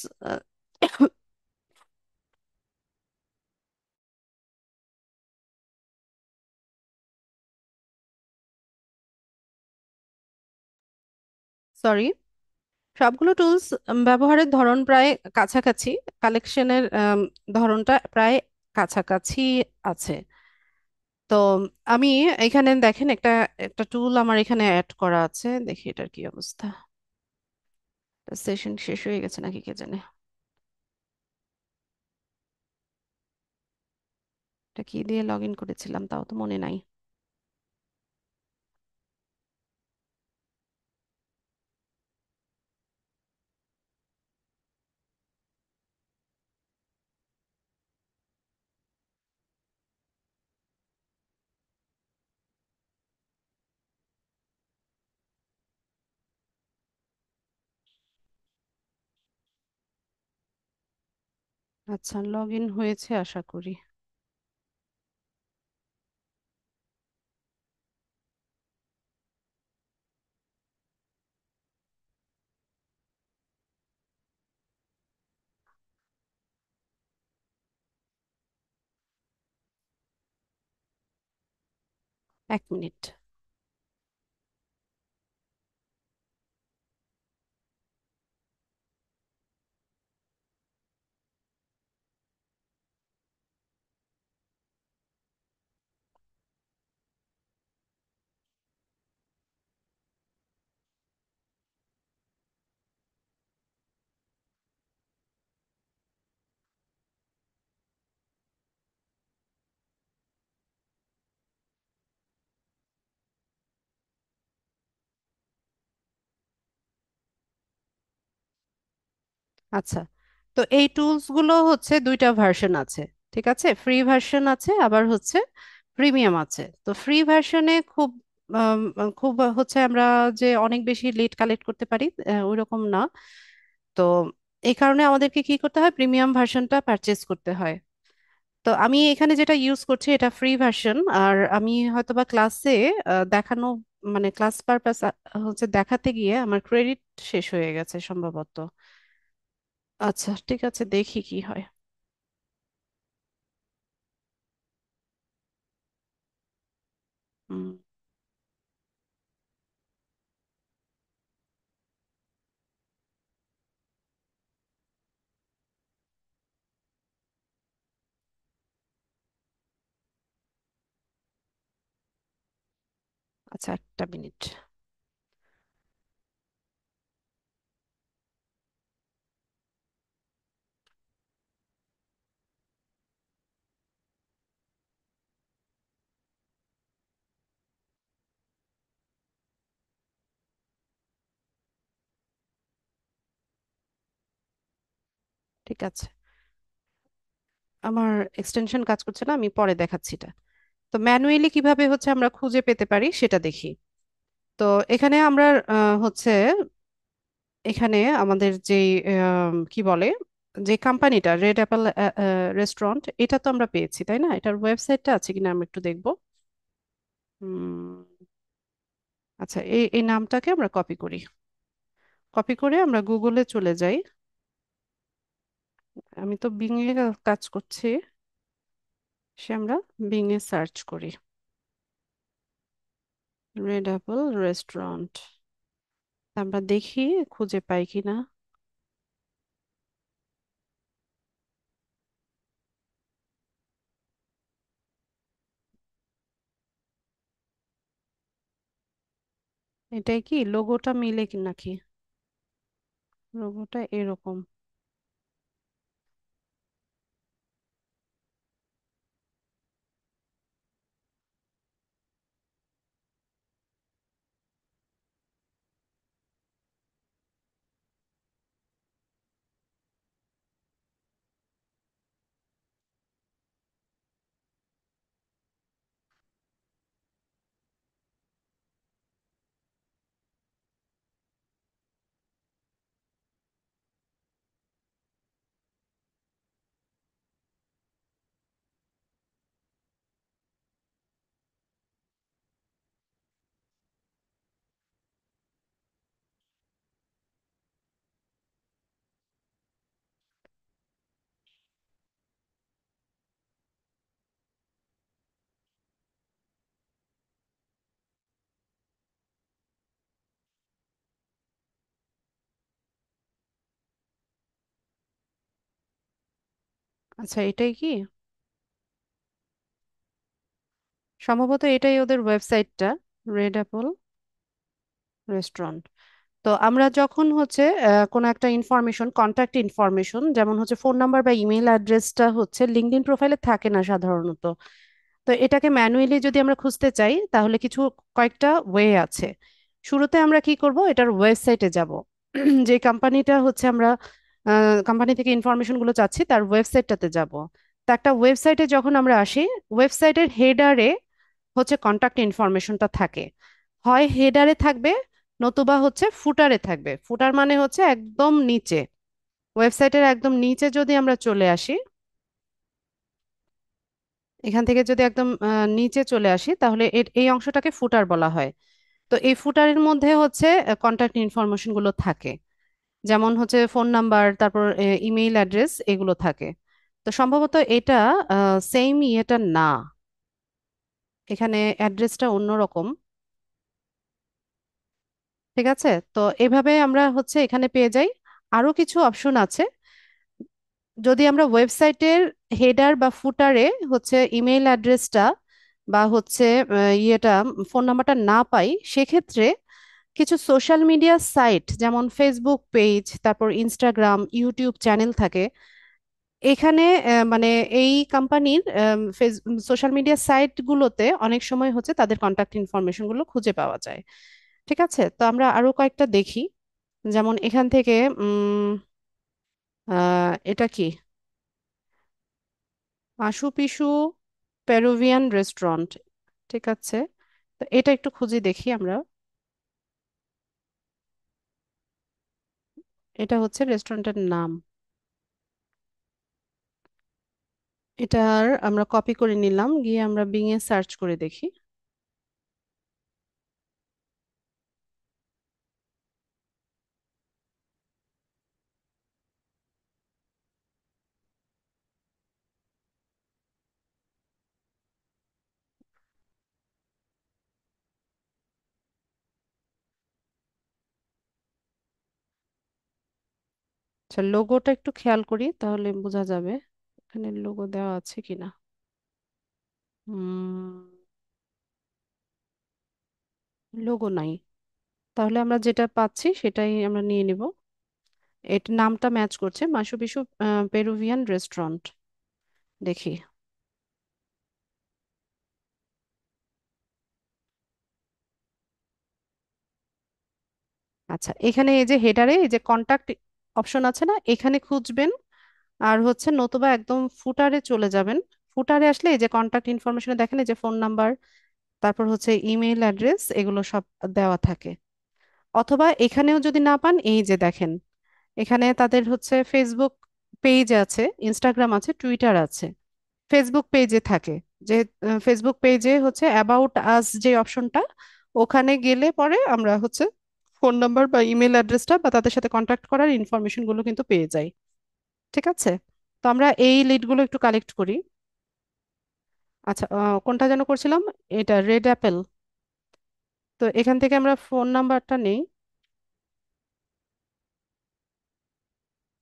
সরি, সবগুলো টুলস ব্যবহারের ধরন প্রায় কাছাকাছি, কালেকশনের ধরনটা প্রায় কাছাকাছি আছে। তো আমি এখানে দেখেন একটা একটা টুল আমার এখানে অ্যাড করা আছে, দেখি এটার কি অবস্থা। সেশন শেষ হয়ে গেছে নাকি কে জানে। এটা কি দিয়ে লগ ইন করেছিলাম তাও তো মনে নাই। আচ্ছা, লগ ইন হয়েছে আশা করি। 1 মিনিট। আচ্ছা, তো এই টুলস গুলো হচ্ছে দুইটা ভার্সন আছে। ঠিক আছে, ফ্রি ভার্সন আছে, আবার হচ্ছে প্রিমিয়াম আছে। তো ফ্রি ভার্সনে খুব আম, খুব হচ্ছে আমরা যে অনেক বেশি লিড কালেক্ট করতে পারি ওইরকম না। তো এই কারণে আমাদেরকে কি করতে হয়, প্রিমিয়াম ভার্সনটা পারচেজ করতে হয়। তো আমি এখানে যেটা ইউজ করছি এটা ফ্রি ভার্সন। আর আমি হয়তোবা ক্লাসে দেখানো, মানে ক্লাস পারপাস হচ্ছে দেখাতে গিয়ে আমার ক্রেডিট শেষ হয়ে গেছে সম্ভবত। আচ্ছা ঠিক আছে, দেখি কি হয়। হুম, আচ্ছা একটা মিনিট। ঠিক আছে, আমার এক্সটেনশন কাজ করছে না, আমি পরে দেখাচ্ছি এটা। তো ম্যানুয়ালি কিভাবে হচ্ছে আমরা খুঁজে পেতে পারি সেটা দেখি। তো এখানে আমরা হচ্ছে এখানে আমাদের যে কি বলে, যে কোম্পানিটা রেড অ্যাপেল রেস্টুরেন্ট, এটা তো আমরা পেয়েছি তাই না? এটার ওয়েবসাইটটা আছে কিনা আমরা একটু দেখবো। আচ্ছা, এই এই নামটাকে আমরা কপি করি। কপি করে আমরা গুগলে চলে যাই। আমি তো বিং এ কাজ করছি, সে আমরা বিং এ সার্চ করি রেড অ্যাপেল রেস্টুরেন্ট। আমরা দেখি খুঁজে পাই কিনা। এটাই কি লোগোটা মিলে কি নাকি? লোগোটা এরকম। আচ্ছা এটাই কি, সম্ভবত এটাই ওদের ওয়েবসাইটটা, রেড অ্যাপল রেস্টুরেন্ট। তো আমরা যখন হচ্ছে কোনো একটা ইনফরমেশন, কন্ট্যাক্ট ইনফরমেশন, যেমন হচ্ছে ফোন নাম্বার বা ইমেল অ্যাড্রেসটা হচ্ছে লিঙ্কডইন প্রোফাইলে থাকে না সাধারণত। তো এটাকে ম্যানুয়ালি যদি আমরা খুঁজতে চাই তাহলে কিছু কয়েকটা ওয়ে আছে। শুরুতে আমরা কি করব, এটার ওয়েবসাইটে যাব। যে কোম্পানিটা হচ্ছে আমরা কোম্পানি থেকে ইনফরমেশন গুলো চাচ্ছি তার ওয়েবসাইটটাতে যাব। তো একটা ওয়েবসাইটে যখন আমরা আসি, ওয়েবসাইটের হেডারে হচ্ছে কন্টাক্ট ইনফরমেশনটা থাকে। হয় হেডারে থাকবে, নতুবা হচ্ছে ফুটারে থাকবে। ফুটার মানে হচ্ছে একদম নিচে, ওয়েবসাইটের একদম নিচে যদি আমরা চলে আসি, এখান থেকে যদি একদম নিচে চলে আসি তাহলে এই অংশটাকে ফুটার বলা হয়। তো এই ফুটারের মধ্যে হচ্ছে কন্ট্যাক্ট ইনফরমেশন গুলো থাকে, যেমন হচ্ছে ফোন নাম্বার, তারপর ইমেইল অ্যাড্রেস, এগুলো থাকে। তো সম্ভবত এটা সেম ইয়েটা না, এখানে অ্যাড্রেসটা অন্যরকম। ঠিক আছে, তো এভাবে আমরা হচ্ছে এখানে পেয়ে যাই। আরো কিছু অপশন আছে। যদি আমরা ওয়েবসাইটের হেডার বা ফুটারে হচ্ছে ইমেল অ্যাড্রেসটা বা হচ্ছে ইয়েটা, ফোন নাম্বারটা না পাই, সেক্ষেত্রে কিছু সোশ্যাল মিডিয়া সাইট যেমন ফেসবুক পেজ, তারপর ইনস্টাগ্রাম, ইউটিউব চ্যানেল থাকে। এখানে মানে এই কোম্পানির সোশ্যাল মিডিয়া সাইটগুলোতে অনেক সময় হচ্ছে তাদের কন্ট্যাক্ট ইনফরমেশন গুলো খুঁজে পাওয়া যায়। ঠিক আছে, তো আমরা আরো কয়েকটা দেখি। যেমন এখান থেকে এটা কি, মাশু পিসু পেরুভিয়ান রেস্টুরেন্ট। ঠিক আছে, তো এটা একটু খুঁজে দেখি আমরা। এটা হচ্ছে রেস্টুরেন্টের নাম। এটার আমরা কপি করে নিলাম, গিয়ে আমরা বিং এ সার্চ করে দেখি। আচ্ছা, লোগোটা একটু খেয়াল করি তাহলে বোঝা যাবে এখানে লোগো দেওয়া আছে কিনা। লোগো নাই। তাহলে আমরা যেটা পাচ্ছি সেটাই আমরা নিয়ে নিব। এর নামটা ম্যাচ করছে, মাশু বিশু পেরুভিয়ান রেস্টুরেন্ট। দেখি। আচ্ছা, এখানে এই যে হেডারে এই যে কন্টাক্ট অপশন আছে না, এখানে খুঁজবেন। আর হচ্ছে নতুবা একদম ফুটারে চলে যাবেন। ফুটারে আসলে এই যে কন্টাক্ট ইনফরমেশনে দেখেন এই যে ফোন নাম্বার, তারপর হচ্ছে ইমেল অ্যাড্রেস, এগুলো সব দেওয়া থাকে। অথবা এখানেও যদি না পান, এই যে দেখেন এখানে তাদের হচ্ছে ফেসবুক পেজ আছে, ইনস্টাগ্রাম আছে, টুইটার আছে। ফেসবুক পেজে থাকে যে ফেসবুক পেজে হচ্ছে অ্যাবাউট আস যে অপশনটা, ওখানে গেলে পরে আমরা হচ্ছে ফোন নাম্বার বা ইমেল অ্যাড্রেসটা বা তাদের সাথে কন্ট্যাক্ট করার ইনফরমেশন গুলো কিন্তু পেয়ে যাই। ঠিক আছে, তো আমরা এই লিডগুলো একটু কালেক্ট করি। আচ্ছা, কোনটা যেন করছিলাম, এটা রেড অ্যাপেল। তো এখান থেকে আমরা ফোন নাম্বারটা নেই।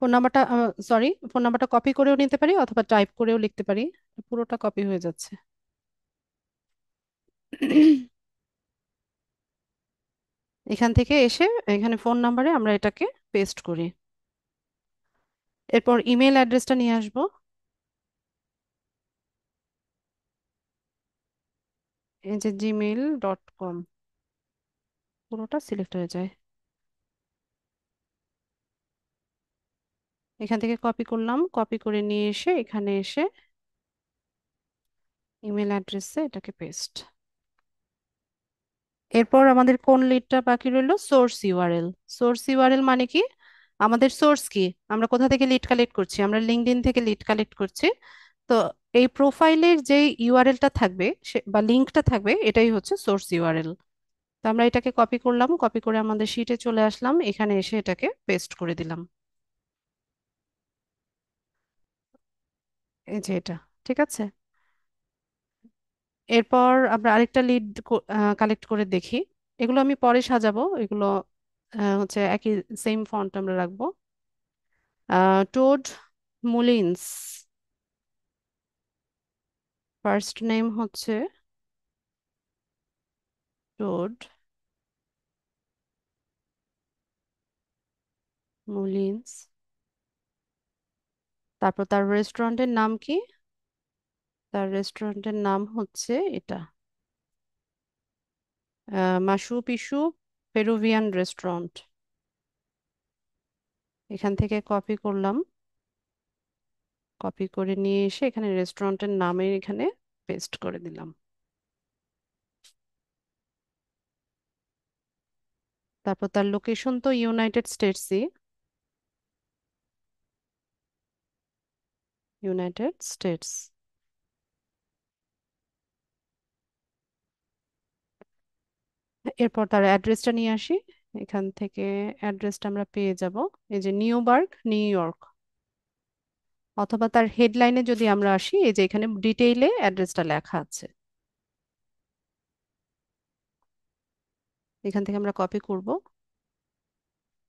ফোন নাম্বারটা, সরি, ফোন নাম্বারটা কপি করেও নিতে পারি অথবা টাইপ করেও লিখতে পারি। পুরোটা কপি হয়ে যাচ্ছে। এখান থেকে এসে এখানে ফোন নাম্বারে আমরা এটাকে পেস্ট করি। এরপর ইমেল অ্যাড্রেসটা নিয়ে আসবো। এই যে gmail.com, পুরোটা সিলেক্ট হয়ে যায়। এখান থেকে কপি করলাম, কপি করে নিয়ে এসে এখানে এসে ইমেল অ্যাড্রেসে এটাকে পেস্ট। এরপর আমাদের কোন লিডটা বাকি রইলো? Source URL. সোর্স ইউআরএল মানে কি? আমাদের সোর্স কি? আমরা কোথা থেকে লিড কালেক্ট করছি? আমরা লিঙ্কডইন থেকে লিড কালেক্ট করছি। তো এই প্রোফাইলের যে ইউআরএলটা থাকবে বা লিঙ্কটা থাকবে, এটাই হচ্ছে সোর্স ইউআরএল। তো আমরা এটাকে কপি করলাম, কপি করে আমাদের শিটে চলে আসলাম, এখানে এসে এটাকে পেস্ট করে দিলাম। এই যে এটা, ঠিক আছে। এরপর আমরা আরেকটা লিড কালেক্ট করে দেখি। এগুলো আমি পরে সাজাবো, এগুলো হচ্ছে একই সেম ফন্ট আমরা রাখবো। টোড মুলিন্স, ফার্স্ট নেম হচ্ছে টোড মুলিন্স। তারপর তার রেস্টুরেন্টের নাম কি? তার রেস্টুরেন্টের নাম হচ্ছে এটা, মাশু পিশু পেরুভিয়ান রেস্টুরেন্ট। এখান থেকে কপি করলাম, কপি করে নিয়ে এসে এখানে রেস্টুরেন্টের নামের এখানে পেস্ট করে দিলাম। তারপর তার লোকেশন তো ইউনাইটেড স্টেটসই, ইউনাইটেড স্টেটস। এরপর তার অ্যাড্রেসটা নিয়ে আসি। এখান থেকে অ্যাড্রেসটা আমরা পেয়ে যাব, এই যে নিউবার্গ, নিউ ইয়র্ক। অথবা তার হেডলাইনে যদি আমরা আসি, এই যে এখানে ডিটেইলে অ্যাড্রেসটা লেখা আছে। এখান থেকে আমরা কপি করব,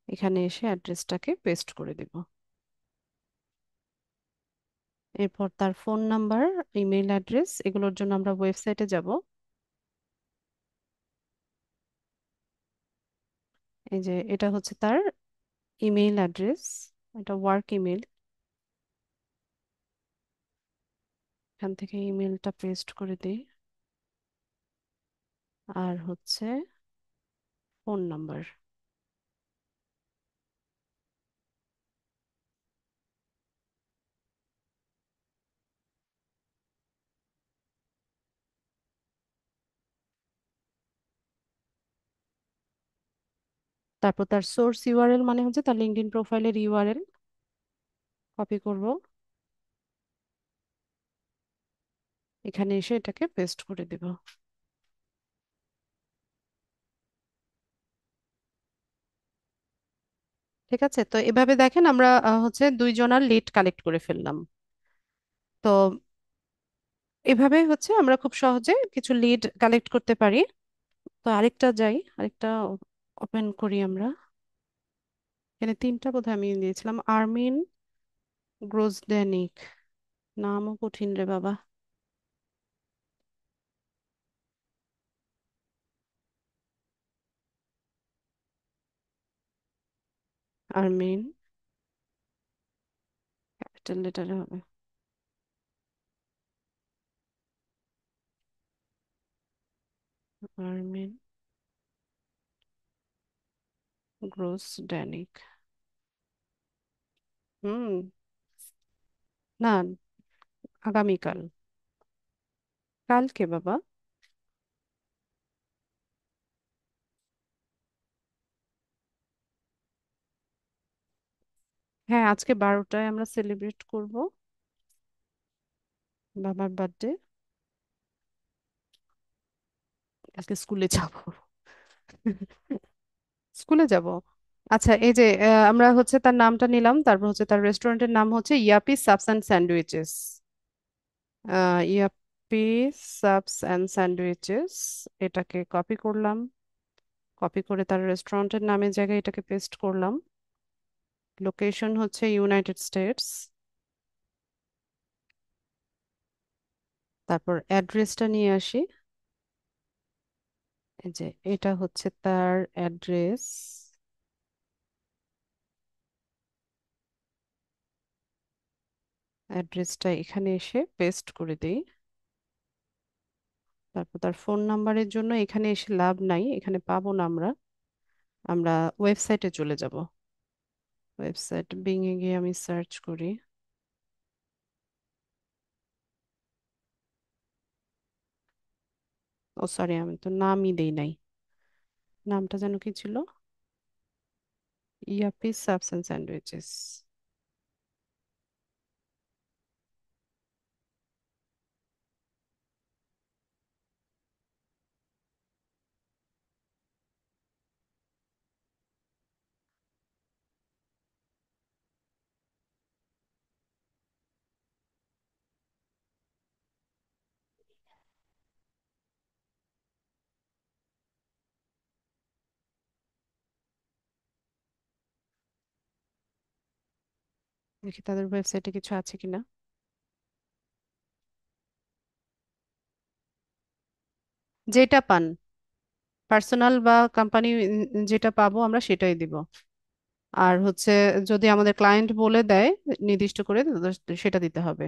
এখানে এসে অ্যাড্রেসটাকে পেস্ট করে দেব। এরপর তার ফোন নাম্বার, ইমেল অ্যাড্রেস, এগুলোর জন্য আমরা ওয়েবসাইটে যাব। এই যে এটা হচ্ছে তার ইমেল অ্যাড্রেস, এটা ওয়ার্ক ইমেল। এখান থেকে ইমেলটা পেস্ট করে দিই। আর হচ্ছে ফোন নাম্বার। তারপর তার সোর্স ইউআরএল মানে হচ্ছে তার লিঙ্কডইন প্রোফাইলের ইউআরএল কপি করব, এখানে এসে এটাকে পেস্ট করে দিব। ঠিক আছে, তো এভাবে দেখেন আমরা হচ্ছে দুইজনার লিড কালেক্ট করে ফেললাম। তো এভাবে হচ্ছে আমরা খুব সহজে কিছু লিড কালেক্ট করতে পারি। তো আরেকটা যাই, আরেকটা ওপেন করি আমরা। এখানে তিনটা বোধহয় আমি দিয়েছিলাম, আর্মিন গ্রোজডেনিক, নামও কঠিন রে বাবা। আর্মিন, ক্যাপিটাল লেটারে হবে। আর্মিন গ্রোজডেনিক। হুম। না, আগামীকাল। কালকে বাবা। হ্যাঁ, আজকে 12টায় আমরা সেলিব্রেট করব বাবার বার্থডে। আজকে স্কুলে যাব। স্কুলে যাব। আচ্ছা, এই যে আমরা হচ্ছে তার নামটা নিলাম, তারপর হচ্ছে তার রেস্টুরেন্টের নাম হচ্ছে Yippee subs and sandwiches. Yippee subs and sandwiches, এটাকে কপি করলাম। কপি করে তার রেস্টুরেন্টের নামের জায়গায় এটাকে পেস্ট করলাম। লোকেশন হচ্ছে ইউনাইটেড স্টেটস। তারপর অ্যাড্রেসটা নিয়ে আসি। এই যে এটা হচ্ছে তার অ্যাড্রেস। অ্যাড্রেসটা এখানে এসে পেস্ট করে দেই। তারপর তার ফোন নাম্বারের জন্য এখানে এসে লাভ নাই, এখানে পাবো না আমরা। আমরা ওয়েবসাইটে চলে যাব। ওয়েবসাইট বিং এ গিয়ে আমি সার্চ করি। ও সরি, আমি তো নামই দেই নাই। নামটা যেন কি ছিল? Yippee subs and sandwiches. দেখি তাদের ওয়েবসাইটে কিছু আছে কিনা। যেটা পান, পার্সোনাল বা কোম্পানি, যেটা পাবো আমরা সেটাই দিব। আর হচ্ছে যদি আমাদের ক্লায়েন্ট বলে দেয় নির্দিষ্ট করে, তো সেটা দিতে হবে।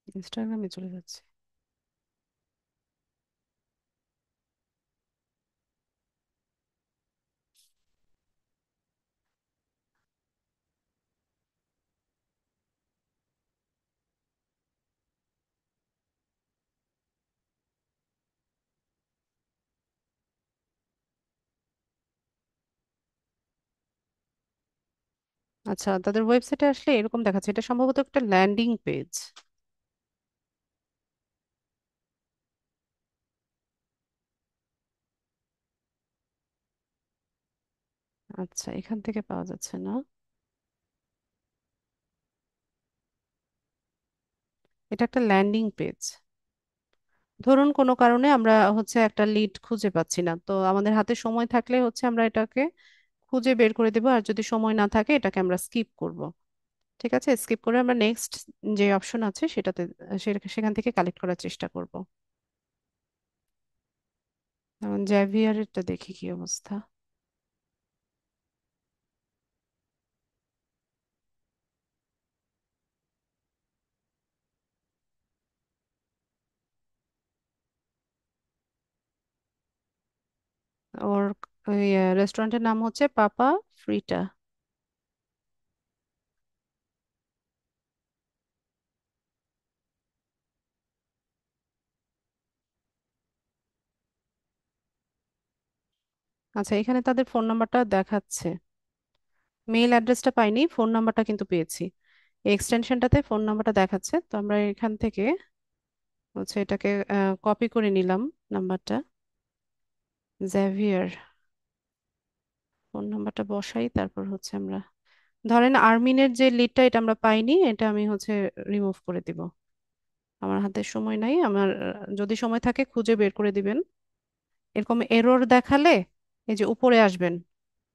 ইনস্টাগ্রামে চলে যাচ্ছে। আচ্ছা, তাদের ওয়েবসাইটে আসলে এরকম দেখাচ্ছে, এটা সম্ভবত একটা ল্যান্ডিং পেজ। আচ্ছা, এখান থেকে পাওয়া যাচ্ছে না। এটা একটা ল্যান্ডিং পেজ। ধরুন কোনো কারণে আমরা হচ্ছে একটা লিড খুঁজে পাচ্ছি না, তো আমাদের হাতে সময় থাকলে হচ্ছে আমরা এটাকে খুঁজে বের করে দেবো, আর যদি সময় না থাকে এটাকে আমরা স্কিপ করব। ঠিক আছে, স্কিপ করে আমরা নেক্সট যে অপশন আছে সেটাতে সেখান থেকে কালেক্ট করার চেষ্টা করব। যেমন জ্যাভিয়ারেরটা দেখি কি অবস্থা। ওর রেস্টুরেন্টের নাম হচ্ছে পাপা ফ্রিটা। আচ্ছা, এখানে তাদের ফোন নাম্বারটা দেখাচ্ছে। মেইল অ্যাড্রেসটা পাইনি, ফোন নাম্বারটা কিন্তু পেয়েছি। এক্সটেনশনটাতে ফোন নাম্বারটা দেখাচ্ছে, তো আমরা এখান থেকে হচ্ছে এটাকে কপি করে নিলাম নাম্বারটা। জ্যাভিয়ার ফোন নাম্বারটা বসাই, তারপর হচ্ছে আমরা ধরেন আর্মিনের যে লিডটা, এটা আমরা পাইনি, এটা আমি হচ্ছে রিমুভ করে দিব। আমার হাতে সময় নাই, আমার যদি সময় থাকে খুঁজে বের করে দিবেন। এরকম এরর দেখালে এই যে উপরে আসবেন,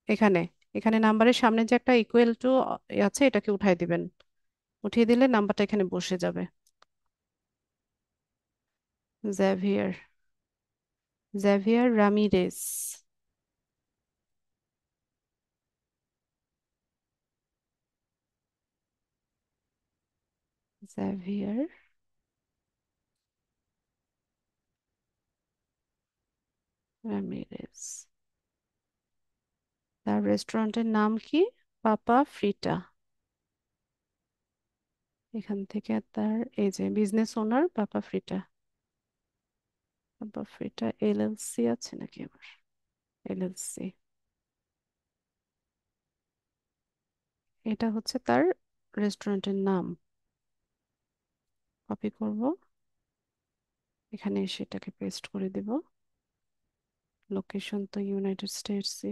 এখানে এখানে নাম্বারের সামনে যে একটা ইকুয়াল টু আছে, এটাকে উঠাই দিবেন। উঠিয়ে দিলে নাম্বারটা এখানে বসে যাবে। Xavier, Xavier Ramirez. Xavier Ramirez. তার রেস্টুরেন্টের নাম কি? পাপা ফ্রিটা। এখান থেকে তার এই যে বিজনেস ওনার পাপা ফ্রিটা। পাপা ফ্রিটা এলএলসি আছে নাকি আবার? এলএলসি। এটা হচ্ছে তার রেস্টুরেন্টের নাম। কপি করব, এখানে সেটাকে পেস্ট করে দেব। লোকেশন তো ইউনাইটেড স্টেটসে।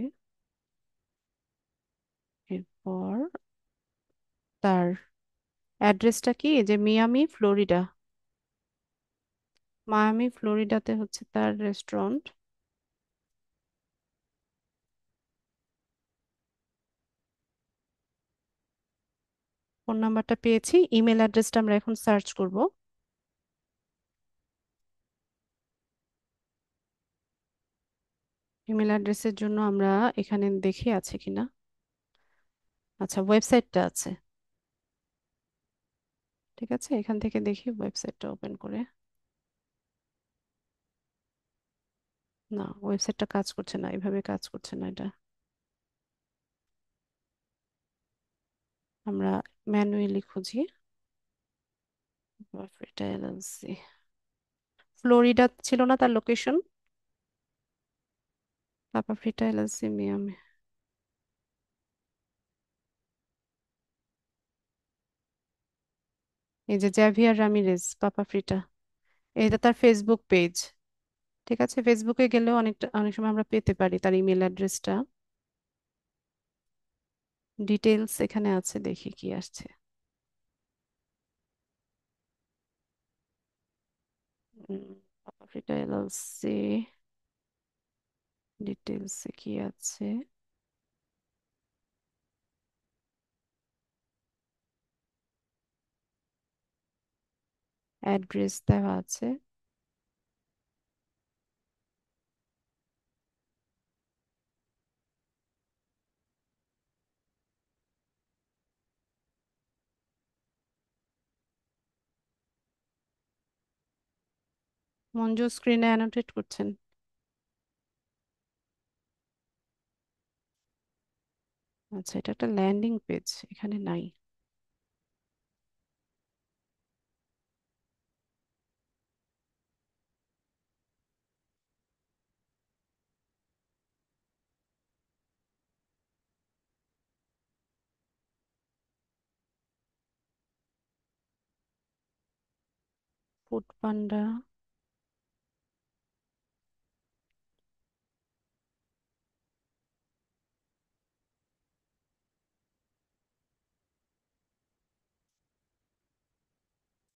এরপর তার অ্যাড্রেসটা কি? এই যে মিয়ামি ফ্লোরিডা। মায়ামি ফ্লোরিডাতে হচ্ছে তার রেস্টুরেন্ট। ফোন নাম্বারটা পেয়েছি, ইমেল অ্যাড্রেসটা আমরা এখন সার্চ করব। ইমেল অ্যাড্রেসের জন্য আমরা এখানে দেখি আছে কিনা। আচ্ছা, ওয়েবসাইটটা আছে। ঠিক আছে, এখান থেকে দেখি ওয়েবসাইটটা ওপেন করে। না, ওয়েবসাইটটা কাজ করছে না, এভাবে কাজ করছে না এটা। আমরা ম্যানুয়ালি খুঁজি। এটা এলএলসি ফ্লোরিডা ছিল না তার লোকেশন? পাপা ফ্রিটা এলএলসি মিয়ামি। এই যে জ্যাভিয়ার রামিরেজ পাপা ফ্রিটা, এটা তার ফেসবুক পেজ। ঠিক আছে, ফেসবুকে গেলেও অনেক সময় আমরা পেতে পারি তার ইমেল অ্যাড্রেসটা। ডিটেলস এখানে আছে, দেখি কি আসছে। পাপা ফ্রিটা এলএলসি ডিটেলসে কি আছে? অ্যাড্রেস দেওয়া আছে। মঞ্জু স্ক্রিনে অ্যানোটেট করছেন। আচ্ছা, এটা একটা ল্যান্ডিং পেজ, এখানে নাই। ফুড পান্ডা।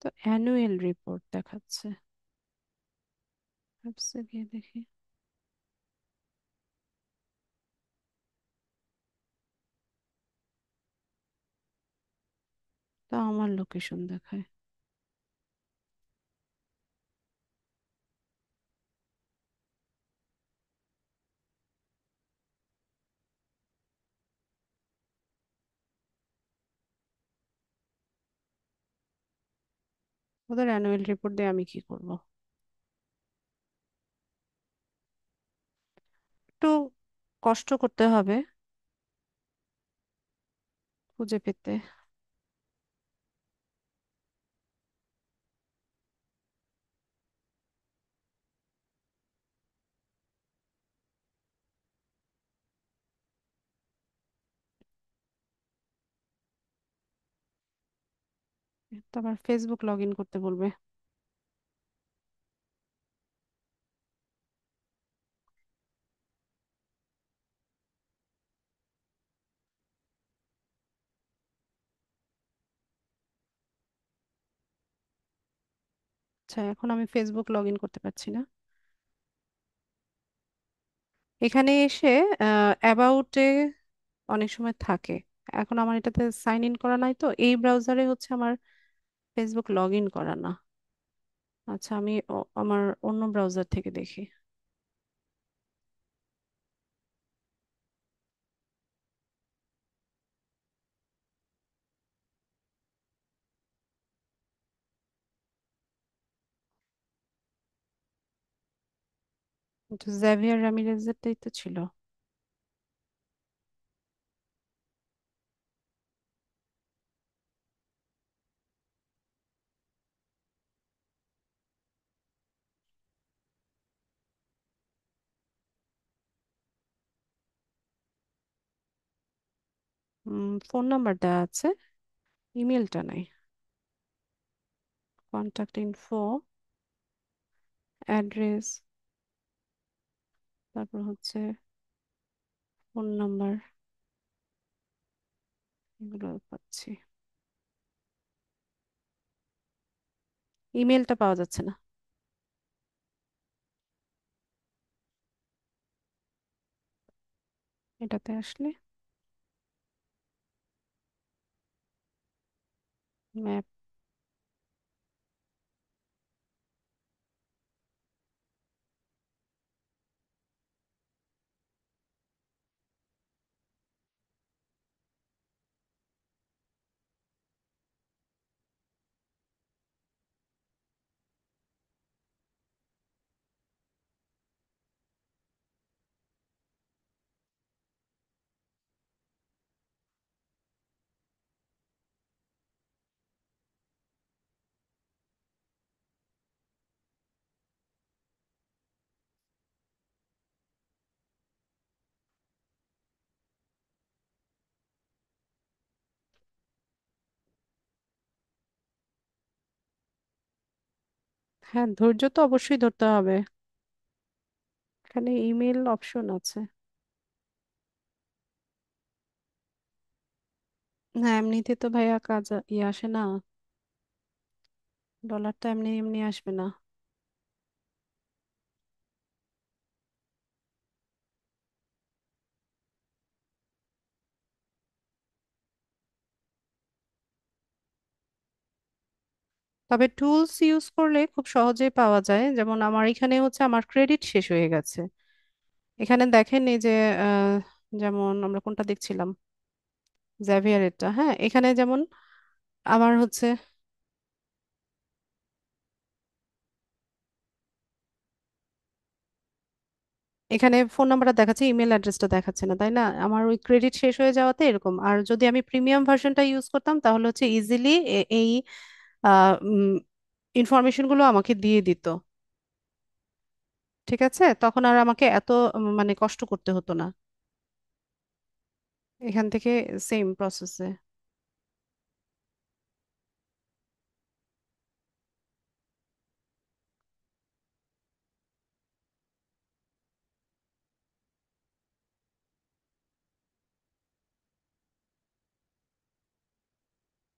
তো অ্যানুয়াল রিপোর্ট দেখাচ্ছে। অ্যাপসে গিয়ে দেখি। তা আমার লোকেশন দেখায়। ওদের অ্যানুয়াল রিপোর্ট দিয়ে আমি কি করব? একটু কষ্ট করতে হবে খুঁজে পেতে। তো আবার ফেসবুক লগ ইন করতে বলবে। আচ্ছা, এখন আমি ফেসবুক লগ ইন করতে পারছি না। এখানে এসে অ্যাবাউটে অনেক সময় থাকে। এখন আমার এটাতে সাইন ইন করা নাই, তো এই ব্রাউজারে হচ্ছে আমার ফেসবুক লগ ইন করা না। আচ্ছা, আমি আমার অন্য ব্রাউজার থেকে দেখি। জেভিয়ার রামিরেজেরটাই তো ছিল। ফোন নাম্বার দেওয়া আছে, ইমেলটা নাই। কন্ট্যাক্ট ইনফো, অ্যাড্রেস, তারপর হচ্ছে ফোন নাম্বার, এগুলো পাচ্ছি। ইমেলটা পাওয়া যাচ্ছে না। এটাতে আসলে ম্যাপ। হ্যাঁ, ধৈর্য তো অবশ্যই ধরতে হবে। এখানে ইমেল অপশন আছে। না, এমনিতে তো ভাইয়া কাজ আসে না। ডলার তো এমনি এমনি আসবে না। তবে টুলস ইউজ করলে খুব সহজেই পাওয়া যায়। যেমন আমার এখানে হচ্ছে আমার ক্রেডিট শেষ হয়ে গেছে। এখানে দেখেন এই যে আহ, যেমন আমরা কোনটা দেখছিলাম, জ্যাভিয়ারেরটা। হ্যাঁ, এখানে যেমন আমার হচ্ছে এখানে ফোন নাম্বারটা দেখাচ্ছে, ইমেল অ্যাড্রেসটা দেখাচ্ছে না, তাই না? আমার ওই ক্রেডিট শেষ হয়ে যাওয়াতে এরকম। আর যদি আমি প্রিমিয়াম ভার্সনটা ইউজ করতাম তাহলে হচ্ছে ইজিলি এই ইনফরমেশন গুলো আমাকে দিয়ে দিত। ঠিক আছে, তখন আর আমাকে এত মানে কষ্ট করতে হতো না। এখান থেকে সেম প্রসেসে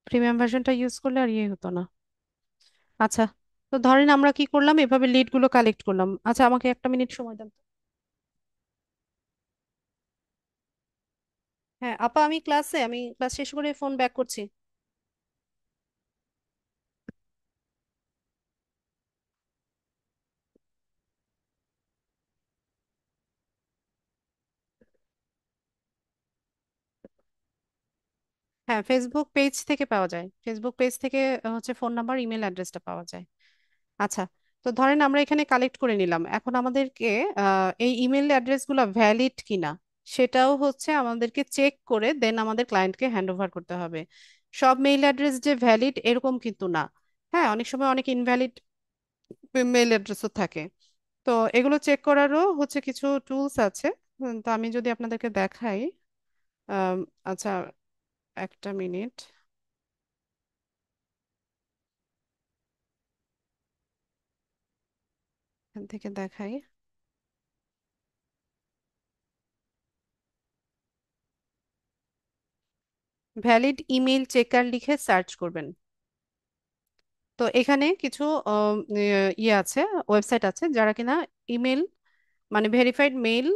প্রিমিয়াম ভার্সনটা ইউজ করলে আর ইয়ে হতো না। আচ্ছা, তো ধরেন আমরা কি করলাম, এভাবে লিড গুলো কালেক্ট করলাম। আচ্ছা, আমাকে একটা মিনিট সময় দেন তো। হ্যাঁ আপা, আমি ক্লাস শেষ করে ফোন ব্যাক করছি। হ্যাঁ, ফেসবুক পেজ থেকে পাওয়া যায়, ফেসবুক পেজ থেকে হচ্ছে ফোন নাম্বার ইমেল অ্যাড্রেসটা পাওয়া যায়। আচ্ছা, তো ধরেন আমরা এখানে কালেক্ট করে নিলাম, এখন আমাদেরকে এই ইমেল অ্যাড্রেসগুলো ভ্যালিড কিনা সেটাও হচ্ছে আমাদেরকে চেক করে দেন আমাদের ক্লায়েন্টকে হ্যান্ড ওভার করতে হবে। সব মেইল অ্যাড্রেস যে ভ্যালিড এরকম কিন্তু না। হ্যাঁ, অনেক সময় অনেক ইনভ্যালিড মেইল অ্যাড্রেসও থাকে। তো এগুলো চেক করারও হচ্ছে কিছু টুলস আছে। তো আমি যদি আপনাদেরকে দেখাই। আম, আচ্ছা, একটা মিনিট, এখান থেকে দেখাই। ভ্যালিড ইমেল চেকার লিখে সার্চ করবেন। তো এখানে কিছু ইয়ে আছে, ওয়েবসাইট আছে যারা কিনা ইমেল মানে ভেরিফাইড মেইল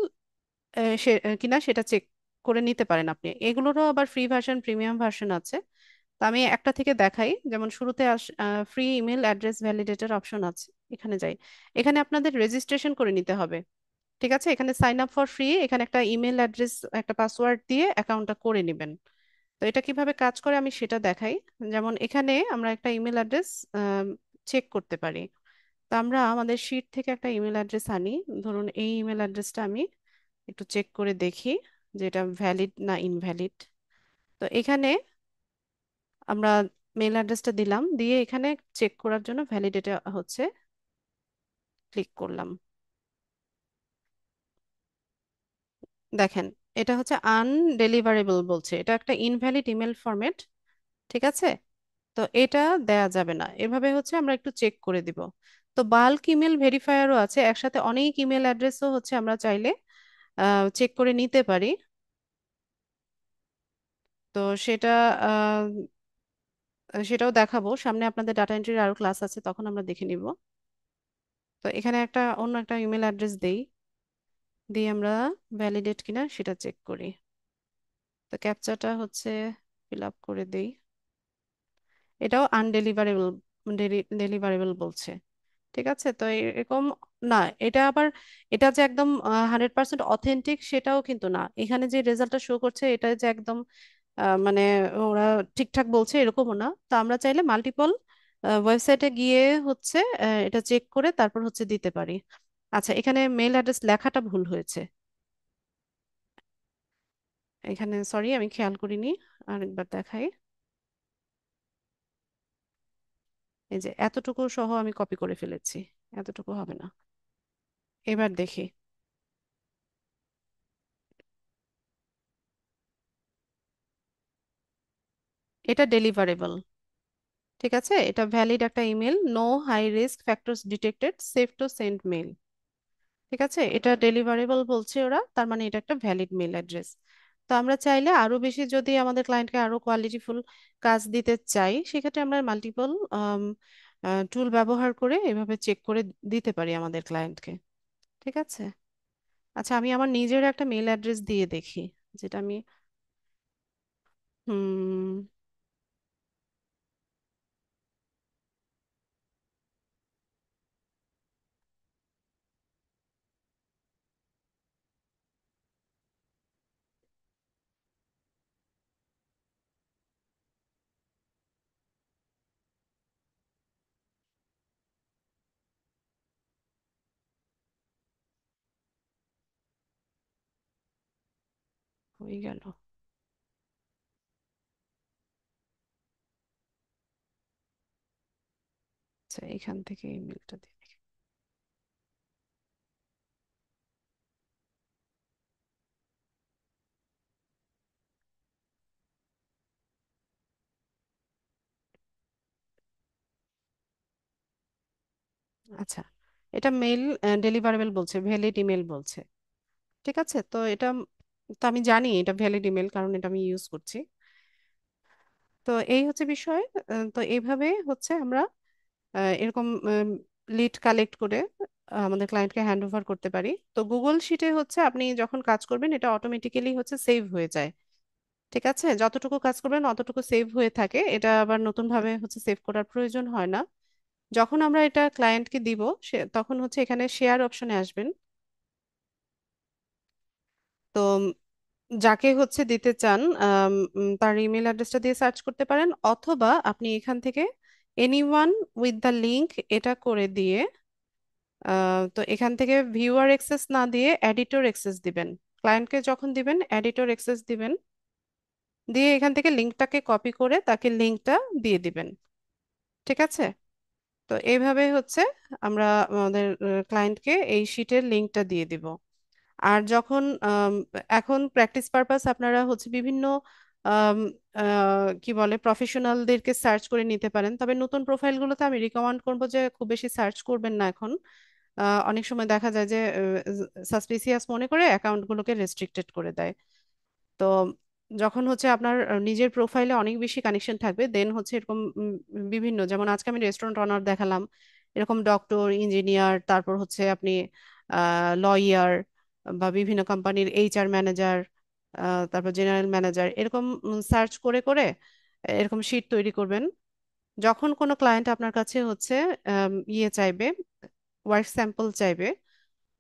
কিনা সেটা চেক করে নিতে পারেন আপনি। এগুলোরও আবার ফ্রি ভার্সন প্রিমিয়াম ভার্সন আছে। তো আমি একটা থেকে দেখাই, যেমন শুরুতে free email address validator option আছে, এখানে যাই। এখানে আপনাদের রেজিস্ট্রেশন করে নিতে হবে। ঠিক আছে, এখানে সাইন আপ ফর ফ্রি, এখানে একটা ইমেল অ্যাড্রেস একটা পাসওয়ার্ড দিয়ে অ্যাকাউন্টটা করে নেবেন। তো এটা কিভাবে কাজ করে আমি সেটা দেখাই। যেমন এখানে আমরা একটা ইমেল অ্যাড্রেস চেক করতে পারি। তো আমরা আমাদের শিট থেকে একটা ইমেল অ্যাড্রেস আনি। ধরুন এই ইমেল অ্যাড্রেসটা আমি একটু চেক করে দেখি যে এটা ভ্যালিড না ইনভ্যালিড। তো এখানে আমরা মেল অ্যাড্রেসটা দিলাম, দিয়ে এখানে চেক করার জন্য ভ্যালিডেটে হচ্ছে ক্লিক করলাম। দেখেন, এটা হচ্ছে আনডেলিভারেবল বলছে, এটা একটা ইনভ্যালিড ইমেল ফরম্যাট। ঠিক আছে, তো এটা দেয়া যাবে না, এভাবে হচ্ছে আমরা একটু চেক করে দিব। তো বাল্ক ইমেল ভেরিফায়ারও আছে, একসাথে অনেক ইমেল অ্যাড্রেসও হচ্ছে আমরা চাইলে চেক করে নিতে পারি। তো সেটা আহ, সেটাও দেখাবো সামনে, আপনাদের ডাটা এন্ট্রির আরো ক্লাস আছে, তখন আমরা দেখে নিব। তো এখানে একটা অন্য একটা ইমেল অ্যাড্রেস দেই, দিয়ে আমরা ভ্যালিডেট কিনা সেটা চেক করি। তো ক্যাপচাটা হচ্ছে ফিল আপ করে দেই। এটাও আনডেলিভারেবল, ডেলিভারেবল বলছে। ঠিক আছে, তো এরকম না, এটা আবার এটা যে একদম 100% অথেন্টিক সেটাও কিন্তু না। এখানে যে রেজাল্টটা শো করছে এটা যে একদম মানে ওরা ঠিকঠাক বলছে এরকমও না। তো আমরা চাইলে মাল্টিপল ওয়েবসাইটে গিয়ে হচ্ছে এটা চেক করে তারপর হচ্ছে দিতে পারি। আচ্ছা, এখানে মেল অ্যাড্রেস লেখাটা ভুল হয়েছে, এখানে সরি আমি খেয়াল করিনি, আরেকবার দেখাই। এই যে এতটুকু সহ আমি কপি করে ফেলেছি, এতটুকু হবে না। এবার দেখি। এটা ডেলিভারেবল। ঠিক আছে, এটা ভ্যালিড একটা email, no high risk factors detected, safe to send mail. ঠিক আছে, এটা ডেলিভারেবল বলছে ওরা, তার মানে এটা একটা ভ্যালিড মেল অ্যাড্রেস। তো আমরা চাইলে আরো বেশি যদি আমাদের ক্লায়েন্টকে আরো কোয়ালিটিফুল কাজ দিতে চাই, সেক্ষেত্রে আমরা মাল্টিপল টুল ব্যবহার করে এভাবে চেক করে দিতে পারি আমাদের ক্লায়েন্টকে। ঠিক আছে। আচ্ছা, আমি আমার নিজের একটা মেল অ্যাড্রেস দিয়ে দেখি, যেটা আমি হুম হয়ে গেল। আচ্ছা, এখান থেকে ইমেলটা দিয়ে দেখি। আচ্ছা, এটা মেল ডেলিভারেবল বলছে, ভ্যালিড ইমেল বলছে। ঠিক আছে, তো এটা তো আমি জানি এটা ভ্যালিড ইমেল, কারণ এটা আমি ইউজ করছি। তো এই হচ্ছে বিষয়। তো এইভাবে হচ্ছে আমরা এরকম লিড কালেক্ট করে আমাদের ক্লায়েন্টকে হ্যান্ড ওভার করতে পারি। তো গুগল শিটে হচ্ছে আপনি যখন কাজ করবেন এটা অটোমেটিক্যালি হচ্ছে সেভ হয়ে যায়। ঠিক আছে, যতটুকু কাজ করবেন অতটুকু সেভ হয়ে থাকে, এটা আবার নতুন ভাবে হচ্ছে সেভ করার প্রয়োজন হয় না। যখন আমরা এটা ক্লায়েন্টকে দিব তখন হচ্ছে এখানে শেয়ার অপশনে আসবেন। তো যাকে হচ্ছে দিতে চান তার ইমেল অ্যাড্রেসটা দিয়ে সার্চ করতে পারেন, অথবা আপনি এখান থেকে এনিওয়ান উইথ দ্য লিঙ্ক এটা করে দিয়ে তো এখান থেকে ভিউয়ার অ্যাক্সেস না দিয়ে এডিটর অ্যাক্সেস দিবেন। ক্লায়েন্টকে যখন দিবেন এডিটর অ্যাক্সেস দিবেন, দিয়ে এখান থেকে লিঙ্কটাকে কপি করে তাকে লিঙ্কটা দিয়ে দিবেন। ঠিক আছে? তো এইভাবে হচ্ছে আমরা আমাদের ক্লায়েন্টকে এই শিটের লিঙ্কটা দিয়ে দিব। আর যখন এখন প্র্যাকটিস পারপাস আপনারা হচ্ছে বিভিন্ন আম, কি বলে প্রফেশনালদেরকে সার্চ করে নিতে পারেন, তবে নতুন প্রোফাইলগুলোতে আমি রিকমেন্ড করবো যে খুব বেশি সার্চ করবেন না এখন। অনেক সময় দেখা যায় যে সাসপিসিয়াস মনে করে অ্যাকাউন্টগুলোকে রেস্ট্রিক্টেড করে দেয়। তো যখন হচ্ছে আপনার নিজের প্রোফাইলে অনেক বেশি কানেকশন থাকবে, দেন হচ্ছে এরকম বিভিন্ন, যেমন আজকে আমি রেস্টুরেন্ট অনার দেখালাম, এরকম ডক্টর, ইঞ্জিনিয়ার, তারপর হচ্ছে আপনি লয়ার বা বিভিন্ন কোম্পানির এইচআর ম্যানেজার, তারপর জেনারেল ম্যানেজার, এরকম সার্চ করে করে এরকম শিট তৈরি করবেন। যখন কোনো ক্লায়েন্ট আপনার কাছে হচ্ছে ইয়ে চাইবে, ওয়ার্ক স্যাম্পল চাইবে,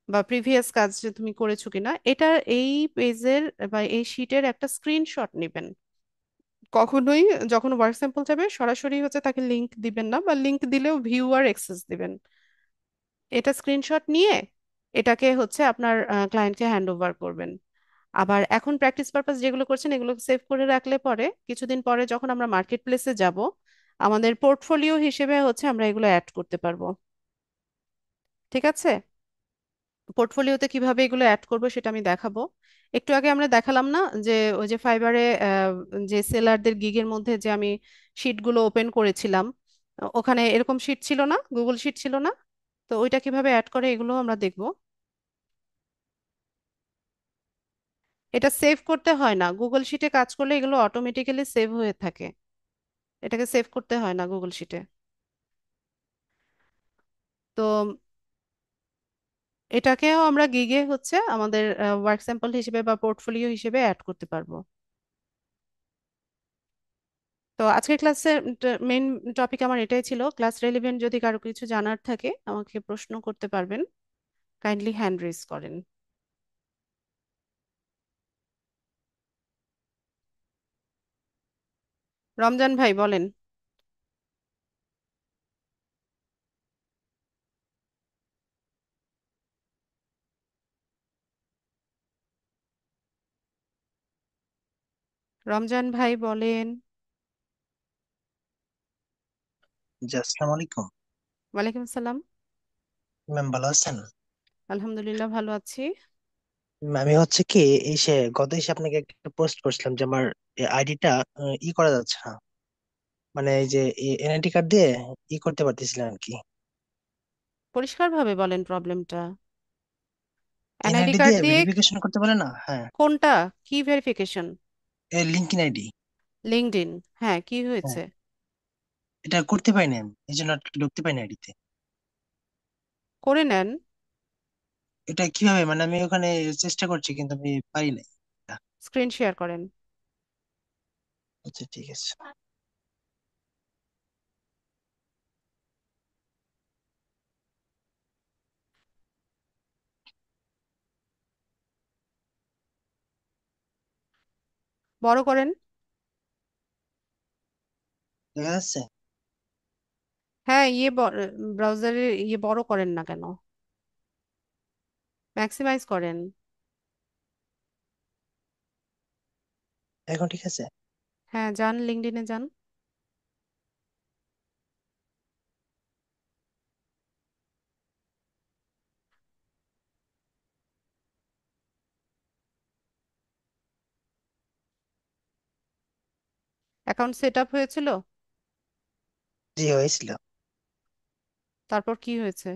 বা প্রিভিয়াস কাজ যে তুমি করেছো কিনা, এটা এই পেজের বা এই শিটের একটা স্ক্রিনশট নেবেন। কখনোই যখন ওয়ার্ক স্যাম্পল যাবে সরাসরি হচ্ছে তাকে লিংক দিবেন না, বা লিংক দিলেও ভিউয়ার অ্যাক্সেস দিবেন। এটা স্ক্রিনশট নিয়ে এটাকে হচ্ছে আপনার ক্লায়েন্টকে হ্যান্ড ওভার করবেন। আবার এখন প্র্যাকটিস পারপাস যেগুলো করছেন এগুলো সেভ করে রাখলে পরে কিছুদিন পরে যখন আমরা মার্কেট প্লেসে যাব, আমাদের পোর্টফোলিও হিসেবে হচ্ছে আমরা এগুলো অ্যাড করতে পারবো। ঠিক আছে? পোর্টফোলিওতে কিভাবে এগুলো অ্যাড করবো সেটা আমি দেখাবো। একটু আগে আমরা দেখালাম না যে ওই যে ফাইবারে যে সেলারদের গিগের মধ্যে যে আমি শিটগুলো ওপেন করেছিলাম, ওখানে এরকম শিট ছিল না, গুগল শিট ছিল না। তো ওইটা কিভাবে অ্যাড করে এগুলো আমরা দেখবো। এটা সেভ করতে হয় না, গুগল শিটে কাজ করলে এগুলো অটোমেটিক্যালি সেভ হয়ে থাকে। এটাকে সেভ করতে হয় না গুগল শিটে। তো এটাকেও আমরা গিগে হচ্ছে আমাদের ওয়ার্ক স্যাম্পল হিসেবে বা পোর্টফোলিও হিসেবে অ্যাড করতে পারবো। তো আজকের ক্লাসের মেইন টপিক আমার এটাই ছিল। ক্লাস রেলিভেন্ট যদি কারো কিছু জানার থাকে আমাকে প্রশ্ন করতে পারবেন, কাইন্ডলি হ্যান্ড রেজ করেন। রমজান ভাই বলেন। রমজান ভাই বলেন। জি, আসসালামু আলাইকুম। ওয়ালাইকুম আসসালাম। ম্যাম ভালো আছেন? আলহামদুলিল্লাহ ভালো আছি। আমি হচ্ছে কি, গত এসে আপনাকে একটা পোস্ট করছিলাম যে আমার আইডিটা ই করা যাচ্ছে না। মানে এই যে এনআইডি কার্ড দিয়ে করতে পারতেছিলাম আর কি। পরিষ্কারভাবে বলেন প্রবলেমটা। এনআইডি এনআইডি কার্ড দিয়ে দিয়ে ভেরিফিকেশন করতে পারে না, হ্যাঁ। কোনটা? কি ভেরিফিকেশন? Linkin ID. লিঙ্কডইন? হ্যাঁ, কি হ্যাঁ, হয়েছে? এটা করতে পারিনি আমি, এই জন্য আর ঢুকতে পারিনি আইডিতে। করে নেন। এটা কিভাবে, মানে আমি ওখানে চেষ্টা করছি কিন্তু আমি পারি নাই। স্ক্রিন শেয়ার করেন। আচ্ছা, ঠিক আছে। বড় করেন। দেখা যাচ্ছে? হ্যাঁ, ব্রাউজারে ইয়ে বড় করেন না কেন? ম্যাক্সিমাইজ করেন। এখন ঠিক আছে? হ্যাঁ, যান লিঙ্কডইনে যান। অ্যাকাউন্ট সেট আপ হয়েছিল? জি, হয়েছিল। তারপর কি হয়েছে?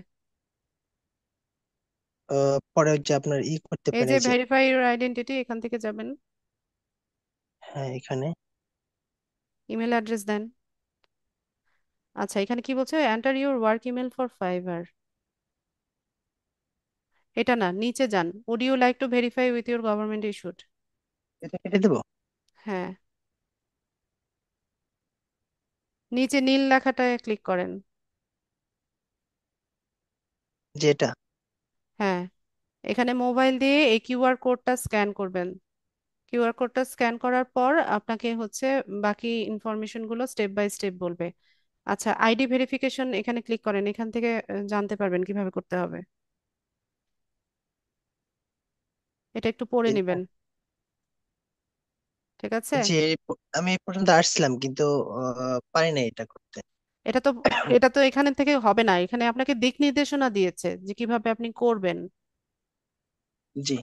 পরে হচ্ছে আপনার করতে এই পারেন, যে এই যে। ভেরিফাই ইউর আইডেন্টিটি, এখান থেকে যাবেন। হ্যাঁ, এখানে। ইমেল অ্যাড্রেস দেন। আচ্ছা, এখানে কি বলছে? Enter your work email for Fiverr. এটা না, নিচে যান। Would you like to verify with your government issued. এটা কেটে দেবো? হ্যাঁ, নিচে নীল লেখাটায় ক্লিক করেন। যেটা। হ্যাঁ, এখানে মোবাইল দিয়ে এই কিউআর কোডটা স্ক্যান করবেন। কিউআর কোডটা স্ক্যান করার পর আপনাকে হচ্ছে বাকি ইনফরমেশন গুলো স্টেপ বাই স্টেপ বলবে। আচ্ছা, আইডি ভেরিফিকেশন এখানে ক্লিক করেন, এখান থেকে জানতে পারবেন কিভাবে করতে হবে। এটা একটু পড়ে এই নেবেন, ঠিক আছে? যে আমি এই পর্যন্ত আসছিলাম কিন্তু পারি না এটা করতে। এটা তো এটা তো এখানে থেকে হবে না, এখানে আপনাকে দিক নির্দেশনা দিয়েছে যে কিভাবে আপনি করবেন। জি।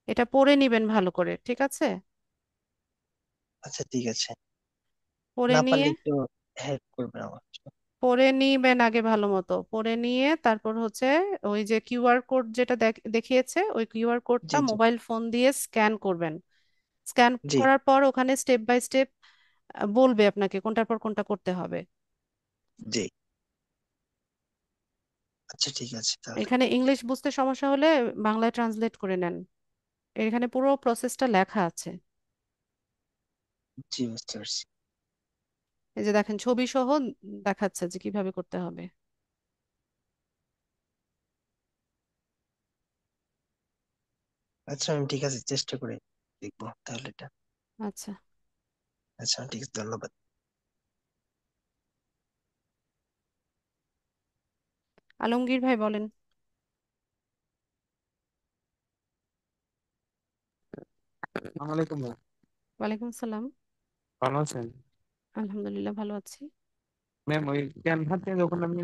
এটা পড়ে নিবেন ভালো করে, ঠিক আছে? আচ্ছা ঠিক আছে। পড়ে না নিয়ে পারলে একটু হেল্প করবেন আমার। পড়ে নিবেন আগে ভালো মতো, পড়ে নিয়ে তারপর হচ্ছে ওই যে কিউআর কোড যেটা দেখিয়েছে ওই কিউআর কোডটা জি জি। মোবাইল ফোন দিয়ে স্ক্যান করবেন। স্ক্যান জি করার পর ওখানে স্টেপ বাই স্টেপ বলবে আপনাকে কোনটার পর কোনটা করতে হবে। জি। আচ্ছা ঠিক আছে তাহলে। এখানে ইংলিশ বুঝতে সমস্যা হলে বাংলায় ট্রান্সলেট করে নেন, এখানে পুরো প্রসেসটা লেখা আছে। জি বুঝতে পারছি। এই যে দেখেন ছবি সহ দেখাচ্ছে যে কিভাবে করতে হবে। আচ্ছা আমি ঠিক আছে চেষ্টা করে দেখবো তাহলে এটা। আচ্ছা, আচ্ছা ঠিক আছে, ধন্যবাদ। আলমগীর ভাই বলেন। আসসালামাইকুম ম্যাম। ওয়ালাইকুম আসসালাম। ভালো আছেন? আলহামদুলিল্লাহ ভালো আছি। ম্যাম ওই ক্যানভাতে যখন আমি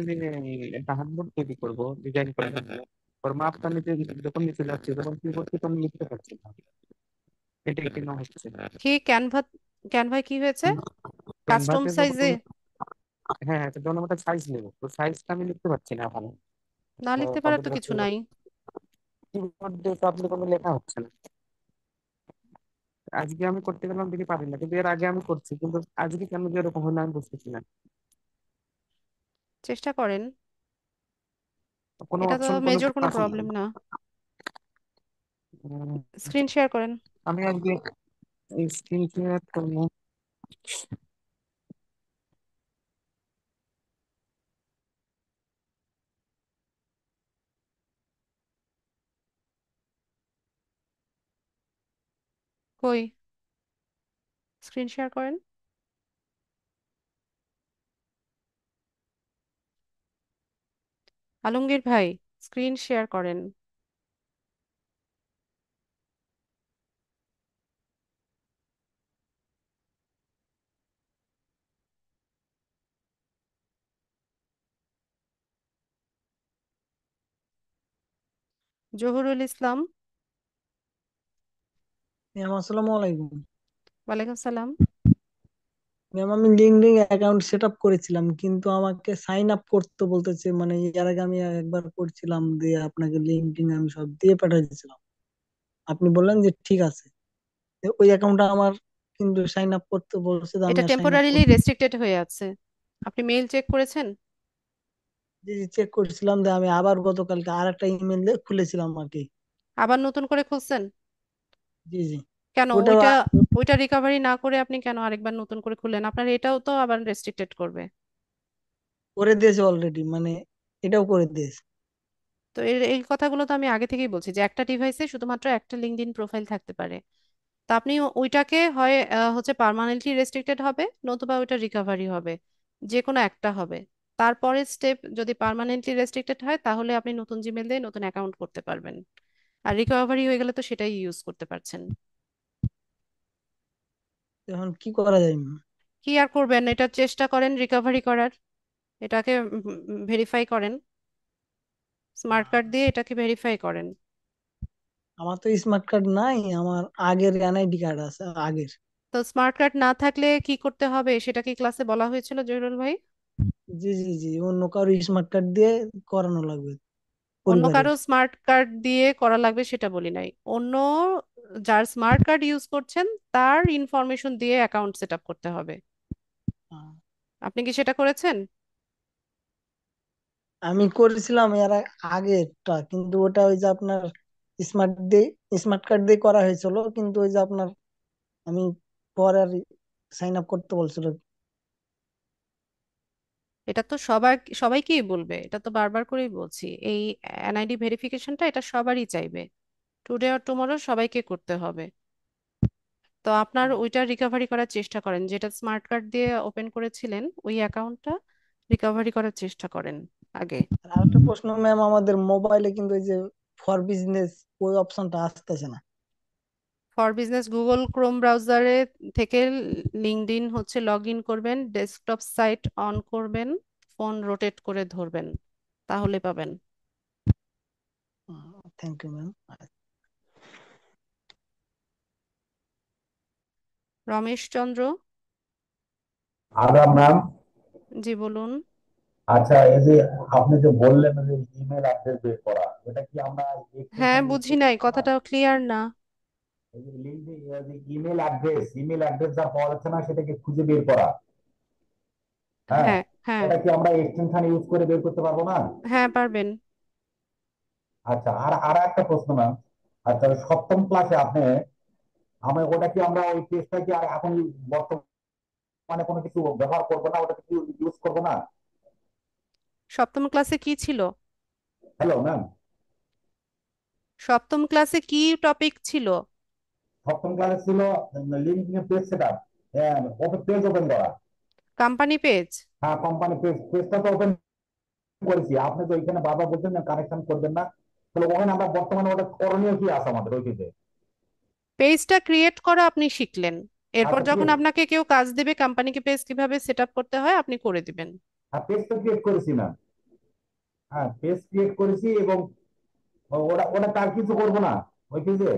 একটা হাতবোর্ড তৈরি করবো, ডিজাইন করবো, ওর মাপটা নিতে যখন নিতে যাচ্ছি তখন কি করছি তখন লিখতে পারছি না, এটা কেন হচ্ছে? কি ক্যানভা, ক্যানভায় কি হয়েছে? কাস্টম ক্যানভাতে যখন সাইজে হ্যাঁ হ্যাঁ, তো যখন আমরা সাইজ নেবো তো সাইজটা আমি লিখতে পারছি না এখন। না লিখতে পারার তো কম্পিউটার কিছু নাই। কিবোর্ড দিয়ে তো আপনি কোনো লেখা হচ্ছে না। আজকে আমি করতে গেলাম দেখি পারি না, কিন্তু এর আগে আমি করছি, কিন্তু আজকে কেন যে এরকম হলো আমি বুঝতেছি না। চেষ্টা করেন, কোনো এটা তো অপশন কোনো মেজর কিছু কোনো আসে না। প্রবলেম না। উম, স্ক্রিন শেয়ার করেন। আমি আজকে স্ক্রিন শেয়ার করবো। কই, স্ক্রিন শেয়ার করেন। আলমগীর ভাই, স্ক্রিন শেয়ার করেন। জহুরুল ইসলাম। ম্যাম আসসালামু আলাইকুম। ওয়ালাইকুম সালাম। ম্যাম আমি লিঙ্কডইন অ্যাকাউন্ট সেট আপ করেছিলাম কিন্তু আমাকে সাইন আপ করতে বলতেছে, মানে এর আগে আমি একবার করছিলাম দিয়ে আপনাকে লিঙ্কডইন আমি সব দিয়ে পাঠিয়ে দিয়েছিলাম, আপনি বললেন যে ঠিক আছে। তো ওই অ্যাকাউন্টটা আমার কিন্তু সাইন আপ করতে বলছে যে আমি এটা আর সাইন আপ টেম্পোরারিলি করতে। রেস্ট্রিক্টেড হয়ে আছে। আপনি মেইল চেক করেছেন? যে চেক করছিলাম যে আমি আবার গতকালকে আর একটা ইমেল দিয়ে খুলেছিলাম আর কি। আবার নতুন করে খুলছেন? জি জি। কেন ওটা ওইটা, ওইটা রিকভারি না করে আপনি কেন আরেকবার নতুন করে খুললেন? আপনার এটাও তো আবার রেস্ট্রিক্টেড করবে। করে দিয়েছে অলরেডি, মানে এটাও করে দিয়েছে। তো এই কথাগুলো তো আমি আগে থেকেই বলছি যে একটা ডিভাইসে শুধুমাত্র একটা লিঙ্কডইন প্রোফাইল থাকতে পারে। তা আপনি ওইটাকে হয় হচ্ছে পার্মানেন্টলি রেস্ট্রিক্টেড হবে, নতুবা ওইটা রিকভারি হবে, যে কোনো একটা হবে। তারপরে স্টেপ, যদি পার্মানেন্টলি রেস্ট্রিক্টেড হয় তাহলে আপনি নতুন জিমেল দিয়ে নতুন অ্যাকাউন্ট করতে পারবেন। আর রিকভারি হয়ে গেলে তো সেটাই ইউজ করতে পারছেন। এখন কি করা যায় ম্যাম? কি আর করবেন, এটা চেষ্টা করেন রিকভারি করার, এটাকে ভেরিফাই করেন, স্মার্ট কার্ড দিয়ে এটাকে ভেরিফাই করেন। আমার তো স্মার্ট কার্ড নাই, আমার আগের এনআইডি কার্ড আছে আগের। তো স্মার্ট কার্ড না থাকলে কি করতে হবে সেটা কি ক্লাসে বলা হয়েছিল জহিরুল ভাই? জি জি জি, অন্য কারো স্মার্ট কার্ড দিয়ে করানো লাগবে অন্য পরিবারের। কারো স্মার্ট কার্ড দিয়ে করা লাগবে সেটা বলি নাই, অন্য যার স্মার্ট কার্ড ইউজ করছেন তার ইনফরমেশন দিয়ে অ্যাকাউন্ট সেট আপ করতে হবে। আহ, আপনি কি সেটা করেছেন? আমি করেছিলাম এর আগেরটা, কিন্তু ওটা ওই যে আপনার স্মার্ট দিয়ে স্মার্ট কার্ড দিয়ে করা হয়েছিল, কিন্তু ওই যে আপনার আমি পরে আর সাইন আপ করতে বলছিল। এটা তো সবার, সবাইকেই বলবে, এটা তো বারবার করেই বলছি, এই এনআইডি ভেরিফিকেশনটা এটা সবারই চাইবে, টুডে আর টুমরো সবাইকে করতে হবে। তো আপনার ওইটা রিকভারি করার চেষ্টা করেন, যেটা স্মার্ট কার্ড দিয়ে ওপেন করেছিলেন ওই অ্যাকাউন্টটা রিকভারি করার চেষ্টা করেন আগে। আর আরেকটা প্রশ্ন ম্যাম, আমাদের মোবাইলে কিন্তু এই যে ফর বিজনেস ওই অপশনটা আসতেছে না। ফর বিজনেস গুগল ক্রোম ব্রাউজারে থেকে লিঙ্কডইন হচ্ছে লগ ইন করবেন, ডেস্কটপ সাইট অন করবেন, ফোন রোটেট করে ধরবেন, তাহলে পাবেন। Thank you ma'am. Ramesh Chandra. আদাব ম্যাম। জি বলুন। আচ্ছা, এই যে আপনি যে বললেন যে ইমেল অ্যাড্রেস বের করা, এটা কি আমরা হ্যাঁ, এক্সটেনশন ইউজ বুঝি করতে নাই, পারবো না? কথাটা ক্লিয়ার না। এই যে লিঙ্কডইন যে ইমেল অ্যাড্রেস যা পাওয়া যাচ্ছে না সেটাকে খুঁজে বের করা, হ্যাঁ, হ্যাঁ হ্যাঁ এটা কি আমরা এক্সটেনশন ইউজ করে বের করতে পারবো না? হ্যাঁ, পারবেন। আচ্ছা, আর আর একটা প্রশ্ন ম্যাম। আচ্ছা, সপ্তম ক্লাসে আপনি ওটা কি আমরা ওই পেজটা কি আর এখন বর্তমানে কোনো কিছু ব্যবহার করবো না, ওটা কি ইউজ করবো না? সপ্তম ক্লাসে কি ছিল? Hello ma'am. সপ্তম ক্লাসে কি টপিক ছিল? সপ্তম ক্লাসে ছিল লিঙ্কিং এর page set up, page open করা। Company page. হ্যাঁ, কোম্পানি পেজটা তো ওপেন করেছি, আপনি তো এখানে বারবার বলছেন না কানেকশন করবেন না, তাহলে ওখানে আমরা বর্তমানে ওটা করণীয় কি আছে আমাদের ওই পেজে? পেজটা ক্রিয়েট করা আপনি শিখলেন, এরপর আচ্ছা, যখন আপনাকে কেউ কাজ দেবে কোম্পানিকে পেজ কিভাবে সেট আপ করতে হয় আপনি করে দিবেন। হ্যাঁ, পেজ তো ক্রিয়েট করেছি না। হ্যাঁ, পেজ ক্রিয়েট করেছি এবং ওটা ওটা তার কিছু করবো না ওই পেজে?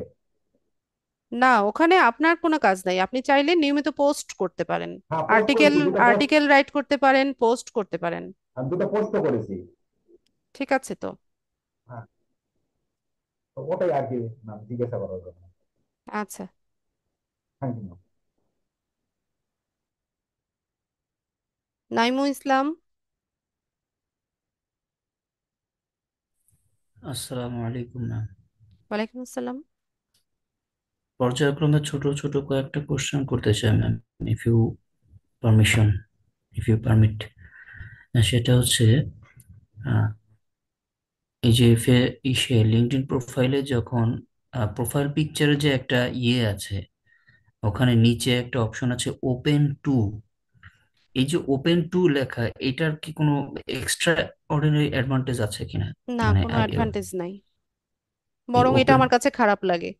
না, ওখানে আপনার কোনো কাজ নাই, আপনি চাইলে নিয়মিত পোস্ট করতে পারেন, হ্যাঁ, পোস্ট আর্টিকেল করেছি, দুটো পোস্ট। আর্টিকেল রাইট করতে পারেন, পোস্ট করতে পারেন। দুটো পোস্ট করেছি। ঠিক আছে তো। হ্যাঁ, তো ওটাই আর কি ম্যাম জিজ্ঞাসা করার জন্য। আচ্ছা। Thank you. নাইমু ইসলাম। আসসালামু আলাইকুম ম্যাম। ওয়ালাইকুম আসসালাম। পর্যায়ক্রমে ছোট ছোট কয়েকটা কোশ্চেন করতে চাই ma'am, if you permission, if you permit. সেটা হচ্ছে আহ, এই যে ইসে লিঙ্কডইন প্রোফাইলে যখন প্রোফাইল পিকচারে যে একটা আছে, ওখানে নিচে একটা অপশন আছে ওপেন টু। এই যে ওপেন টু লেখা, এটার কি কোনো এক্সট্রা অর্ডিনারি অ্যাডভান্টেজ আছে কিনা? না, মানে কোনো অ্যাডভান্টেজ নাই, এই বরং এটা ওপেন, আমার কাছে খারাপ লাগে।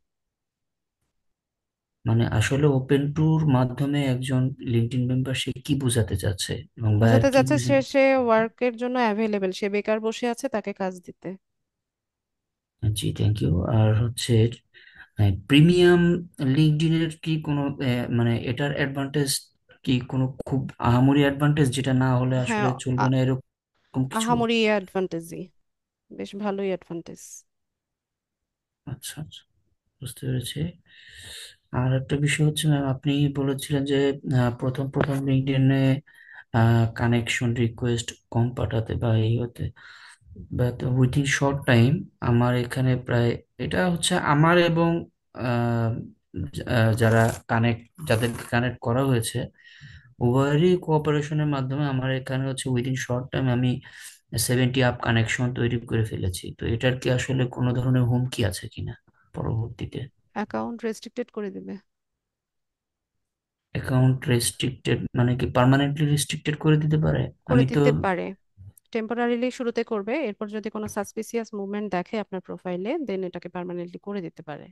মানে আসলে ওপেন টুর মাধ্যমে একজন লিঙ্কডইন মেম্বার সে কি বোঝাতে চাচ্ছে এবং বায়ার বোঝাতে কি যাচ্ছে সে সে ওয়ার্কের জন্য অ্যাভেলেবেল, সে বেকার বসে আছে, তাকে কাজ দিতে। জি, থ্যাংক ইউ। আর হচ্ছে প্রিমিয়াম লিঙ্কডইনের কি কোনো মানে এটার অ্যাডভান্টেজ কি কোনো খুব আহামরি অ্যাডভান্টেজ, যেটা না হলে হ্যাঁ, আসলে চলবে না এরকম কিছু? আহামরি অ্যাডভান্টেজই, বেশ ভালোই অ্যাডভান্টেজ। আচ্ছা আচ্ছা, বুঝতে পেরেছি। আর একটা বিষয় হচ্ছে ম্যাম, আপনি বলেছিলেন যে প্রথম প্রথম লিঙ্কডইনে কানেকশন রিকোয়েস্ট কম পাঠাতে বা এই হতে, বাট উইথিন শর্ট টাইম আমার এখানে প্রায়, এটা হচ্ছে আমার এবং আহ, যারা যাদেরকে কানেক্ট করা হয়েছে উভয়েরই কোঅপারেশনের মাধ্যমে আমার এখানে হচ্ছে উইদিন শর্ট টাইম আমি 70 আপ কানেকশন তৈরি করে ফেলেছি। তো এটার কি আসলে কোনো ধরনের হুমকি আছে কিনা পরবর্তীতে? অ্যাকাউন্ট রেস্ট্রিক্টেড করে দিবে। অ্যাকাউন্ট রেস্ট্রিক্টেড মানে কি পার্মানেন্টলি রেস্ট্রিক্টেড করে দিতে পারে? করে আমি তো, দিতে পারে, টেম্পোরারিলি শুরুতে করবে, এরপর যদি কোনো সাসপিসিয়াস মুভমেন্ট দেখে আপনার প্রোফাইলে দেন এটাকে পার্মানেন্টলি করে দিতে পারে।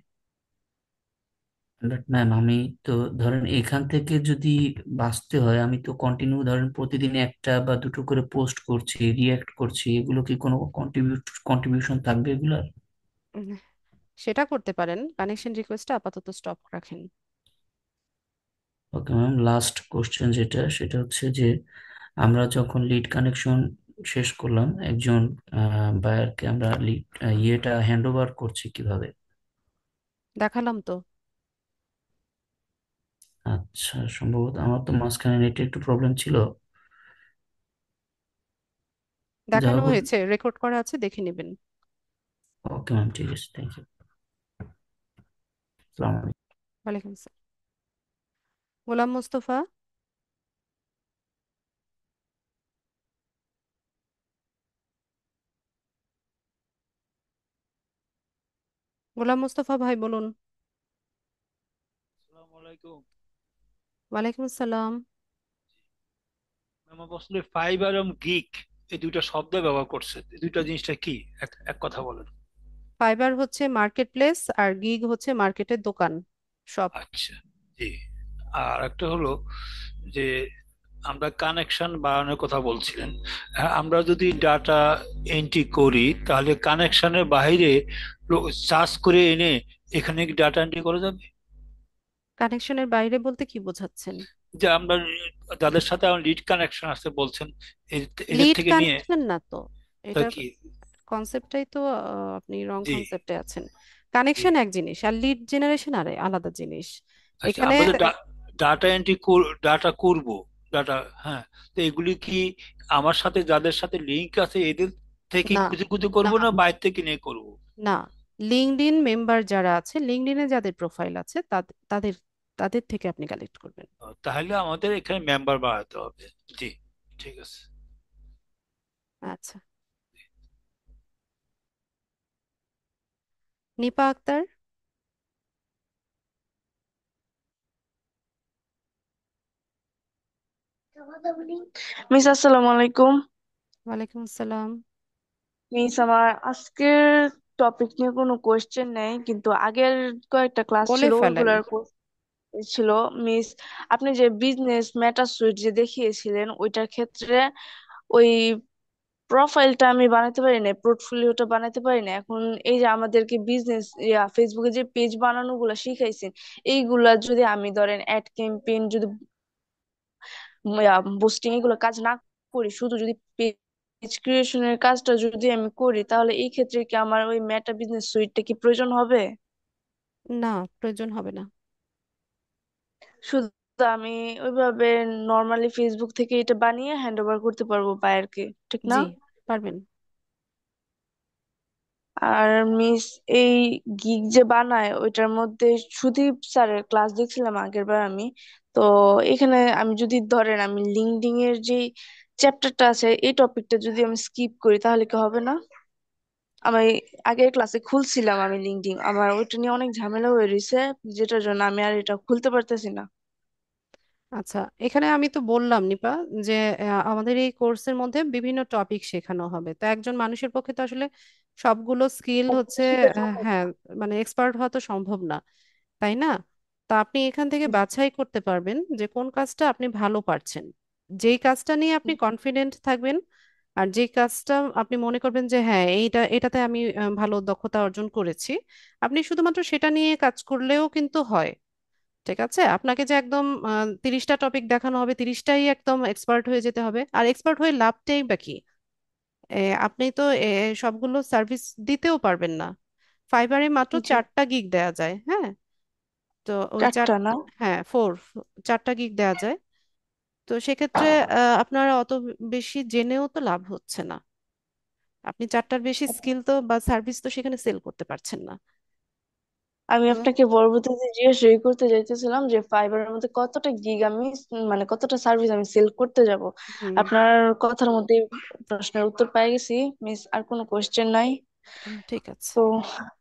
বাট ম্যাম আমি তো, ধরেন এখান থেকে যদি বাঁচতে হয়, আমি তো কন্টিনিউ ধরেন প্রতিদিন একটা বা দুটো করে পোস্ট করছি, রিয়াক্ট করছি, এগুলো কি কোনো কন্ট্রিবিউশন থাকবে এগুলার? উম, সেটা করতে পারেন, কানেকশন রিকোয়েস্টটা আপাতত স্টপ রাখেন। ওকে ম্যাম, লাস্ট কোশ্চেন যেটা, সেটা হচ্ছে যে আমরা যখন লিড কানেকশন শেষ করলাম, একজন বায়ারকে আমরা লিড ইয়েটা হ্যান্ড ওভার করছি কিভাবে? দেখালাম তো। আচ্ছা, সম্ভবত আমার তো মাঝখানে নেটে একটু প্রবলেম ছিল। যা দেখানো হোক, হয়েছে, রেকর্ড করা আছে, দেখে নেবেন। ওকে ম্যাম, ঠিক আছে, থ্যাংক ইউ। আসসালামু আলাইকুম। ওয়ালাইকুম আসসালাম। গোলাম মোস্তফা। গোলাম মোস্তফা ভাই বলুন। আসসালামু আলাইকুম। ওয়ালাইকুম আসসালাম। ম্যাম আসলে ফাইবার এবং গিগ এই দুইটা শব্দ ব্যবহার করছে, এই দুইটা জিনিসটা কি? এক এক কথা বলেন। ফাইবার হচ্ছে মার্কেট প্লেস আর গিগ হচ্ছে মার্কেটের দোকান সব। আচ্ছা, জি। আর একটা হলো যে আমরা কানেকশন বাড়ানোর কথা বলছিলেন। হ্যাঁ, আমরা যদি ডাটা এন্ট্রি করি তাহলে কানেকশনের বাইরে চার্জ করে এনে এখানে কি ডাটা এন্ট্রি করা যাবে? কানেকশনের বাইরে বলতে কি বোঝাচ্ছেন? যে আমরা যাদের সাথে আমার লিড কানেকশন আছে বলছেন, এদের লিড থেকে নিয়ে। কানেকশন না তো তা এটা, কি? কনসেপ্টটাই তো আপনি রং জি, কনসেপ্টে আছেন। জি। কানেকশন এক জিনিস আর লিড জেনারেশন আরে আলাদা জিনিস। আচ্ছা, এখানে আমরা যে ডাটা এন্ট্রি ডাটা করব, ডাটা, হ্যাঁ, তো এগুলি কি আমার সাথে যাদের সাথে লিংক আছে এদের থেকে না খুঁজে খুঁজে না করব না বাইরে থেকে নিয়ে করব? না, লিঙ্কডইন মেম্বার যারা আছে, লিঙ্কডইনে যাদের প্রোফাইল আছে তাদের তাদের থেকে আপনি কালেক্ট করবেন। তাহলে আমাদের এখানে মেম্বার বাড়াতে হবে। জি, ঠিক আছে। আচ্ছা, নিপা আক্তার। মিস আসসালামু আলাইকুম। ওয়ালাইকুম আসসালাম। মিস আমার আজকের টপিক নিয়ে কোনো কোয়েশ্চেন নেই, কিন্তু আগের কয়েকটা ক্লাস বলে ছিল ফেলেন। ওইগুলার ছিল। মিস, আপনি যে বিজনেস মেটা সুইট যে দেখিয়েছিলেন ওইটার ক্ষেত্রে ওই প্রোফাইলটা আমি বানাতে পারি না, পোর্টফোলিওটা বানাতে পারি না। এখন এই যে আমাদেরকে বিজনেস ফেসবুকে যে পেজ বানানো গুলা শিখাইছেন, এইগুলা যদি আমি ধরেন অ্যাড ক্যাম্পেইন যদি বুস্টিং এগুলো কাজ না করি, শুধু যদি পেজ ক্রিয়েশনের কাজটা যদি আমি করি, তাহলে এই ক্ষেত্রে কি আমার ওই মেটা বিজনেস সুইটটা কি প্রয়োজন হবে? না, প্রয়োজন হবে না। শুধু আমি ওইভাবে নর্মালি ফেসবুক থেকে এটা বানিয়ে হ্যান্ড ওভার করতে পারবো বায়ারকে, ঠিক না? জি, পারবেন। আর মিস, এই গিগ যে বানায় ওইটার মধ্যে সুদীপ স্যারের ক্লাস দেখছিলাম আগের বার আমি। তো এখানে আমি যদি ধরেন আমি লিঙ্কডইন এর যে চ্যাপ্টারটা আছে এই টপিকটা যদি আমি স্কিপ করি তাহলে কি হবে না? আমি আগের ক্লাসে খুলছিলাম আমি লিঙ্কডইন, আমার ওইটা নিয়ে অনেক ঝামেলা হয়ে রয়েছে, যেটার জন্য আমি আর এটা খুলতে পারতেছি না। আচ্ছা, এখানে আমি তো বললাম নিপা যে আমাদের এই কোর্সের মধ্যে বিভিন্ন টপিক শেখানো হবে, তো একজন মানুষের পক্ষে তো আসলে সবগুলো স্কিল হচ্ছে শিখে যাবো। হ্যাঁ, মানে এক্সপার্ট হওয়া তো সম্ভব না, তাই না? তা আপনি এখান থেকে বাছাই করতে পারবেন যে কোন কাজটা আপনি ভালো পারছেন, যেই কাজটা নিয়ে আপনি কনফিডেন্ট থাকবেন, আর যেই কাজটা আপনি মনে করবেন যে হ্যাঁ এটাতে আমি ভালো দক্ষতা অর্জন করেছি, আপনি শুধুমাত্র সেটা নিয়ে কাজ করলেও কিন্তু হয়। ঠিক আছে, আপনাকে যে একদম 30টা টপিক দেখানো হবে, 30টাই একদম এক্সপার্ট হয়ে যেতে হবে, আর এক্সপার্ট হয়ে লাভটাই বা কি? আপনি তো সবগুলো সার্ভিস দিতেও পারবেন না। ফাইবারে মাত্র জি। 4টা গিগ দেয়া যায়, হ্যাঁ। তো ওই চারটা না? হ্যাঁ, 4টা গিগ দেয়া যায়। তো সেক্ষেত্রে আপনারা অত বেশি জেনেও তো লাভ হচ্ছে না, আপনি 4টার বেশি স্কিল তো বা সার্ভিস তো সেখানে সেল করতে পারছেন না। আমি তো আপনাকে পরবর্তীতে জিজ্ঞেস করতে চাইতেছিলাম যে ফাইবারের মধ্যে কতটা গিগ আমি মানে কতটা সার্ভিস আমি সেল করতে যাব। হুম, আপনার কথার মধ্যে প্রশ্নের উত্তর পেয়ে গেছি মিস, আর কোনো কোয়েশ্চেন নাই। ঠিক আছে। তো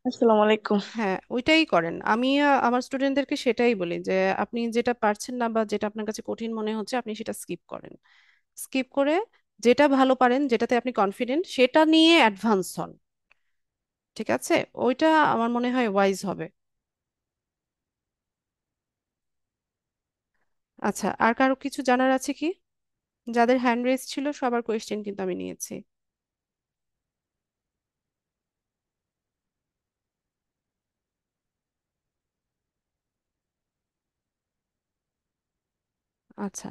আসসালামু আলাইকুম। হ্যাঁ, ওইটাই করেন। আমি আমার স্টুডেন্টদেরকে সেটাই বলি যে আপনি যেটা পারছেন না বা যেটা আপনার কাছে কঠিন মনে হচ্ছে আপনি সেটা স্কিপ করেন। স্কিপ করে যেটা ভালো পারেন, যেটাতে আপনি কনফিডেন্ট, সেটা নিয়ে অ্যাডভান্স হন। ঠিক আছে, ওইটা আমার মনে হয় ওয়াইজ হবে। আচ্ছা, আর কারো কিছু জানার আছে কি? যাদের হ্যান্ড রেজ ছিল সবার কোয়েশ্চেন কিন্তু আমি নিয়েছি। আচ্ছা,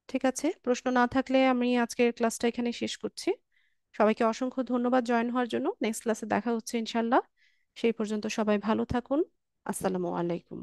ঠিক আছে, প্রশ্ন না থাকলে আমি আজকের ক্লাসটা এখানে শেষ করছি। সবাইকে অসংখ্য ধন্যবাদ জয়েন হওয়ার জন্য। নেক্সট ক্লাসে দেখা হচ্ছে ইনশাল্লাহ। সেই পর্যন্ত সবাই ভালো থাকুন। আসসালামু আলাইকুম।